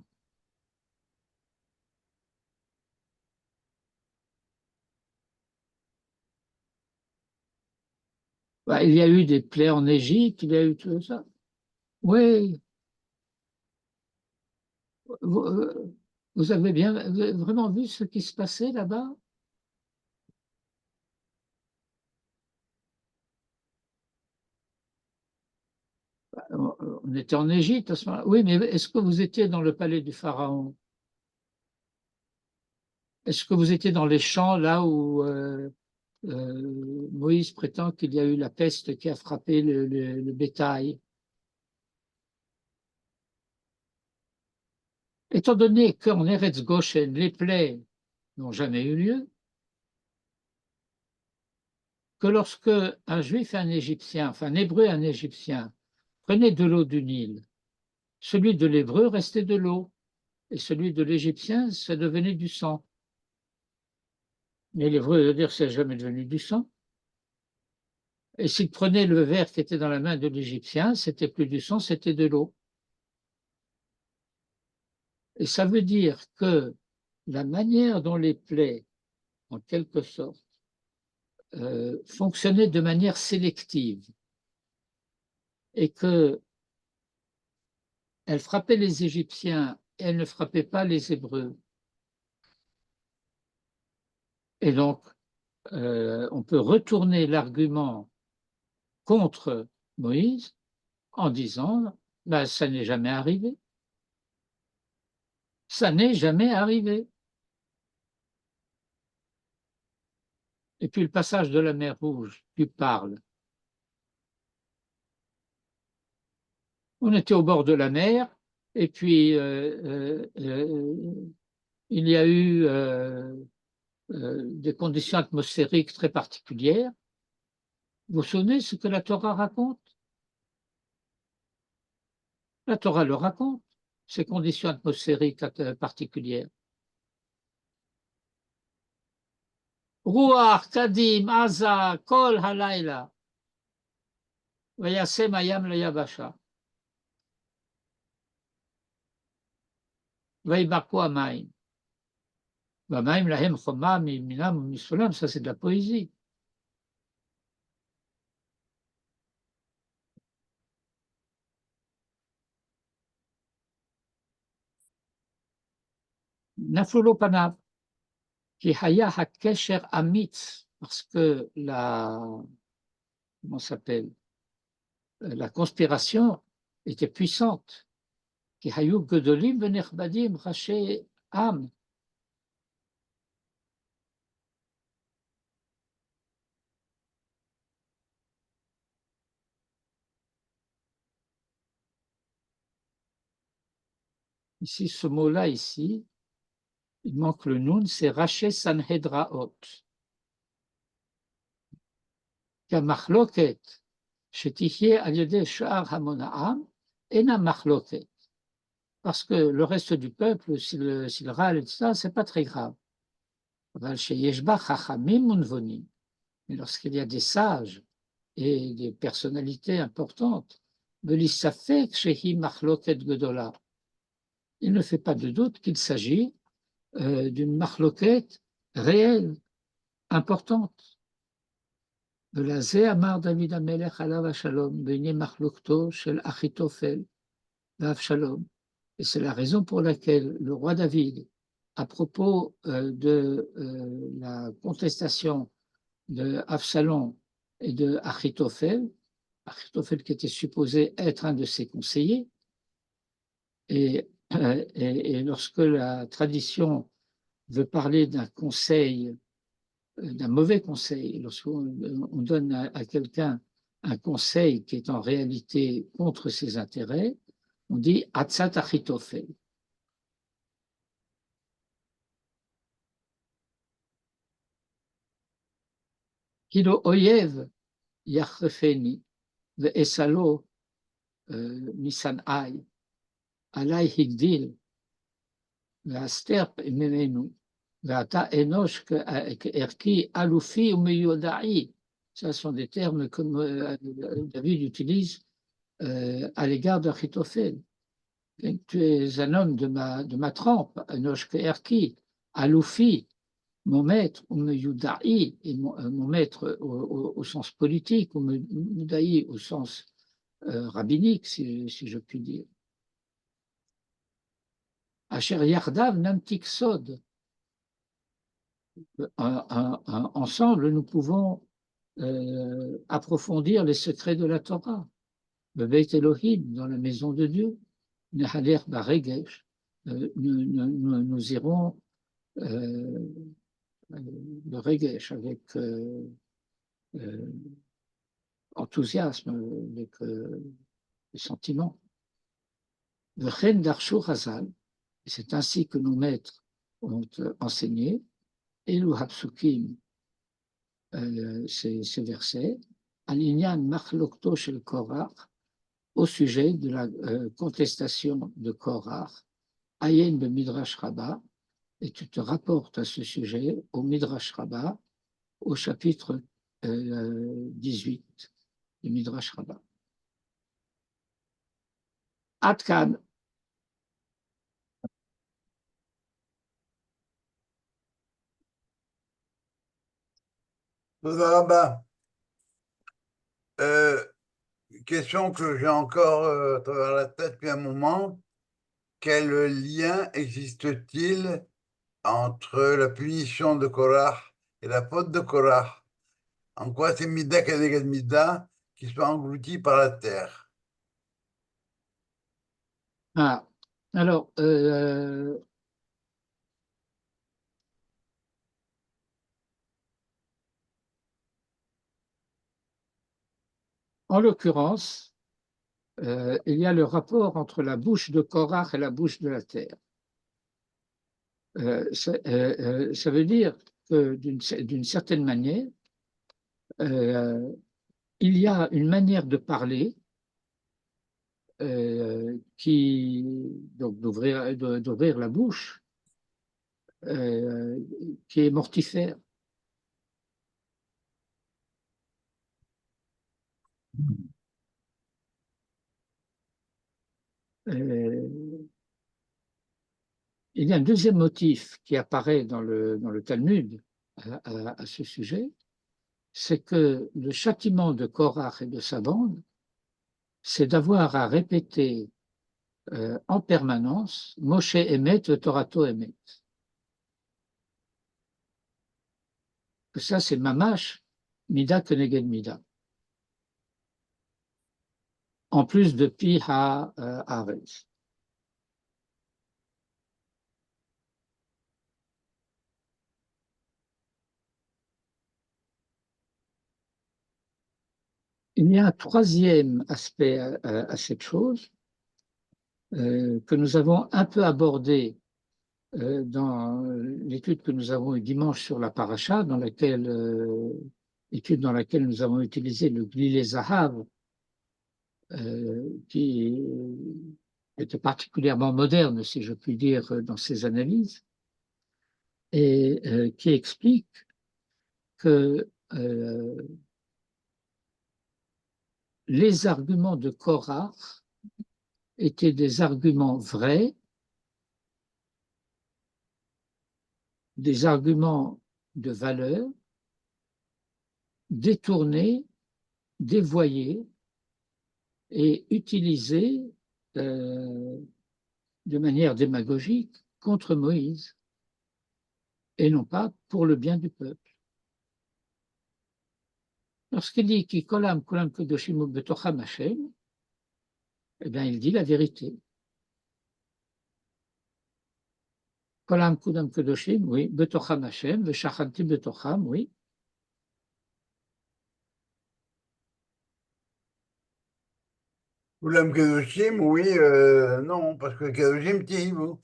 S1: Bah, il y a eu des plaies en Égypte, il y a eu tout ça. Oui, vous avez bien vraiment vu ce qui se passait là-bas? On était en Égypte à ce moment-là. Oui, mais est-ce que vous étiez dans le palais du Pharaon? Est-ce que vous étiez dans les champs là où Moïse prétend qu'il y a eu la peste qui a frappé le bétail? Étant donné qu'en Eretz Goshen, les plaies n'ont jamais eu lieu, que lorsque un juif et un égyptien, enfin un hébreu et un égyptien, prenaient de l'eau du Nil, celui de l'hébreu restait de l'eau, et celui de l'égyptien, ça devenait du sang. Mais l'hébreu veut dire que c'est jamais devenu du sang. Et s'il prenait le verre qui était dans la main de l'Égyptien, c'était plus du sang, c'était de l'eau. Et ça veut dire que la manière dont les plaies, en quelque sorte, fonctionnaient de manière sélective et qu'elles frappaient les Égyptiens et elles ne frappaient pas les Hébreux. Et donc, on peut retourner l'argument contre Moïse en disant ben, ça n'est jamais arrivé. Ça n'est jamais arrivé. Et puis le passage de la mer Rouge, tu parles. On était au bord de la mer, et puis il y a eu des conditions atmosphériques très particulières. Vous vous souvenez ce que la Torah raconte? La Torah le raconte, ces conditions atmosphériques particulières. Ruach, Kadim, Aza, Kol Halayla, Vayasem Hayam Layabasha. Vayibaku Amayim. Vamayim Lahem Choma, Minam, Misulam, ça c'est de la poésie. Nafulo Panav, qui Haya Hakesher Amitz, parce que comment s'appelle, la conspiration était puissante. Qui Hayu Gedolim Venechbadim Raché Am. Ici, ce mot-là, ici, il manque le noun, c'est Raché Sanhedraot. Kamachloket, Shetichie Aliede Shar Hamona'am, Ena Machloket. Parce que le reste du peuple, s'il râle et tout ça, c'est pas très grave. Mais lorsqu'il y a des sages et des personnalités importantes, il ne fait pas de doute qu'il s'agit d'une machloket réelle, importante. De la Zé Amar David Amelech alav Shalom, Bene machlokto shel Achitofel, Shalom. Et c'est la raison pour laquelle le roi David, à propos de la contestation de Absalom et de Achitophel qui était supposé être un de ses conseillers, Et lorsque la tradition veut parler d'un conseil, d'un mauvais conseil, lorsqu'on donne à quelqu'un un conseil qui est en réalité contre ses intérêts, on dit Atzat Achitophel. Kilo Oyev Yachrefeni ve'esalo misan'ai alai higdil ve'aster memenu ve'ata enosh ke'erki alufi umeyodai. Ça sont des termes que David utilise à l'égard d'Achitophel. Tu es un homme de ma trempe, enosh ke'erki alufi, mon maître, ou Meyudaï, et mon maître au sens politique, ou Meyudaï au sens rabbinique, si je puis dire. Asher Yardav Namtik Sod. Ensemble, nous pouvons approfondir les secrets de la Torah. Le Beit Elohim, dans la maison de Dieu. Nehaler Baregesh. Nous irons le regesh, avec enthousiasme, avec les sentiments. Le chen d'Arshu Hazal, et c'est ainsi que nos maîtres ont enseigné, et le Hapsukim, ces versets, Alinyan Machlokto shel Korach, au sujet de la contestation de Korach, Ayen de Midrash Rabbah, et tu te rapportes à ce sujet au Midrash Rabbah, au chapitre 18 du Midrash Rabbah. Atkan.
S3: Question que j'ai encore à travers la tête depuis un moment. Quel lien existe-t-il entre la punition de Korah et la faute de Korah? En quoi c'est Mida Keneged Mida qui soit englouti par la terre?
S1: Ah, alors, en l'occurrence, il y a le rapport entre la bouche de Korach et la bouche de la terre. Ça veut dire que d'une certaine manière, il y a une manière de parler donc d'ouvrir la bouche, qui est mortifère. Il y a un deuxième motif qui apparaît dans le Talmud à ce sujet, c'est que le châtiment de Korach et de sa bande, c'est d'avoir à répéter en permanence Moshe Emet, Torato Emet. Que ça, c'est Mamash, Mida Keneged Mida. En plus de Pi Ha-Aretz. Il y a un troisième aspect à cette chose que nous avons un peu abordé dans l'étude que nous avons eue dimanche sur la paracha, étude dans laquelle nous avons utilisé le Glilé Zahav, qui était particulièrement moderne, si je puis dire, dans ses analyses, et qui explique que les arguments de Korach étaient des arguments vrais, des arguments de valeur, détournés, dévoyés et utilisés de manière démagogique contre Moïse, et non pas pour le bien du peuple. Lorsqu'il dit Ki kolam kolam kedoshim betocham Hashem, eh bien, il dit la vérité. Kolam Kudam Kedoshim, oui. Betocham Hashem, Veshachanti Betocham, oui.
S3: Oulam Kedoshim, oui, non, parce que Kedoshim, Tihivu.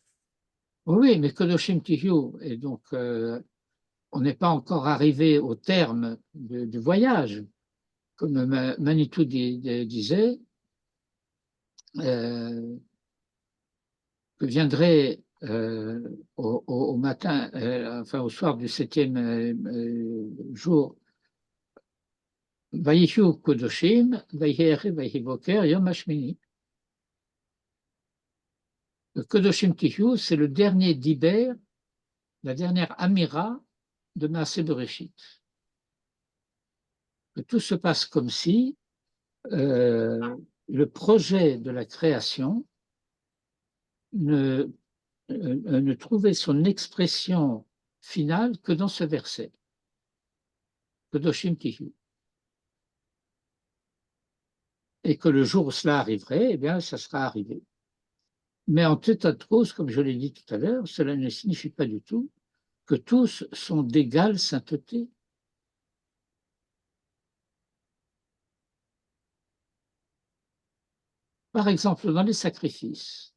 S1: Oui, mais Kedoshim Tihu, et donc on n'est pas encore arrivé au terme du voyage. Comme Manitou disait, que viendrait au matin, enfin au soir du 7e jour, Vayihu Kodoshim, Vayihere Vayivoker, Yom Hashmini. Le Kodoshim Tihu, c'est le dernier d'Iber, la dernière Amira de Maaseh Bereshit. Que tout se passe comme si le projet de la création ne trouvait son expression finale que dans ce verset. Kedoshim Tihu. Et que le jour où cela arriverait, eh bien, ça sera arrivé. Mais en tout état de cause, comme je l'ai dit tout à l'heure, cela ne signifie pas du tout que tous sont d'égale sainteté. Par exemple, dans les sacrifices,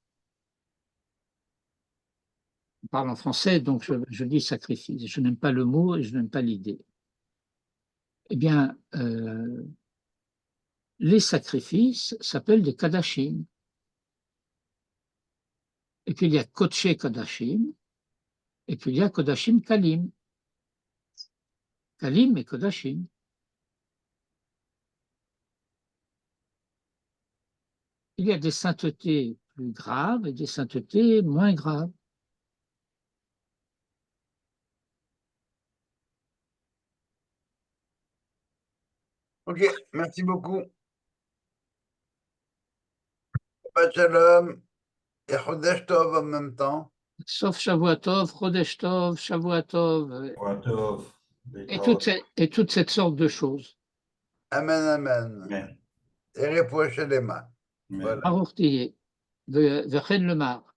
S1: on parle en français, donc je dis sacrifice. Je n'aime pas le mot et je n'aime pas l'idée. Eh bien, les sacrifices s'appellent des kadashim. Et puis il y a Kodshe Kodashim, et puis il y a Kodashim Kalim. Kalim et Kodashim. Il y a des saintetés plus graves et des saintetés moins graves.
S3: Ok, merci beaucoup. Shabbat Shalom et Chodesh Tov en même temps.
S1: Sauf Shavuatov, Chodesh Tov, Shavuatov,
S2: Tov,
S1: et toute cette sorte de choses.
S3: Amen, amen.
S2: Amen.
S3: Et Repoach Shelema.
S2: Amen.
S3: Voilà.
S1: Baruch Tiyeh, Vechen Lemar.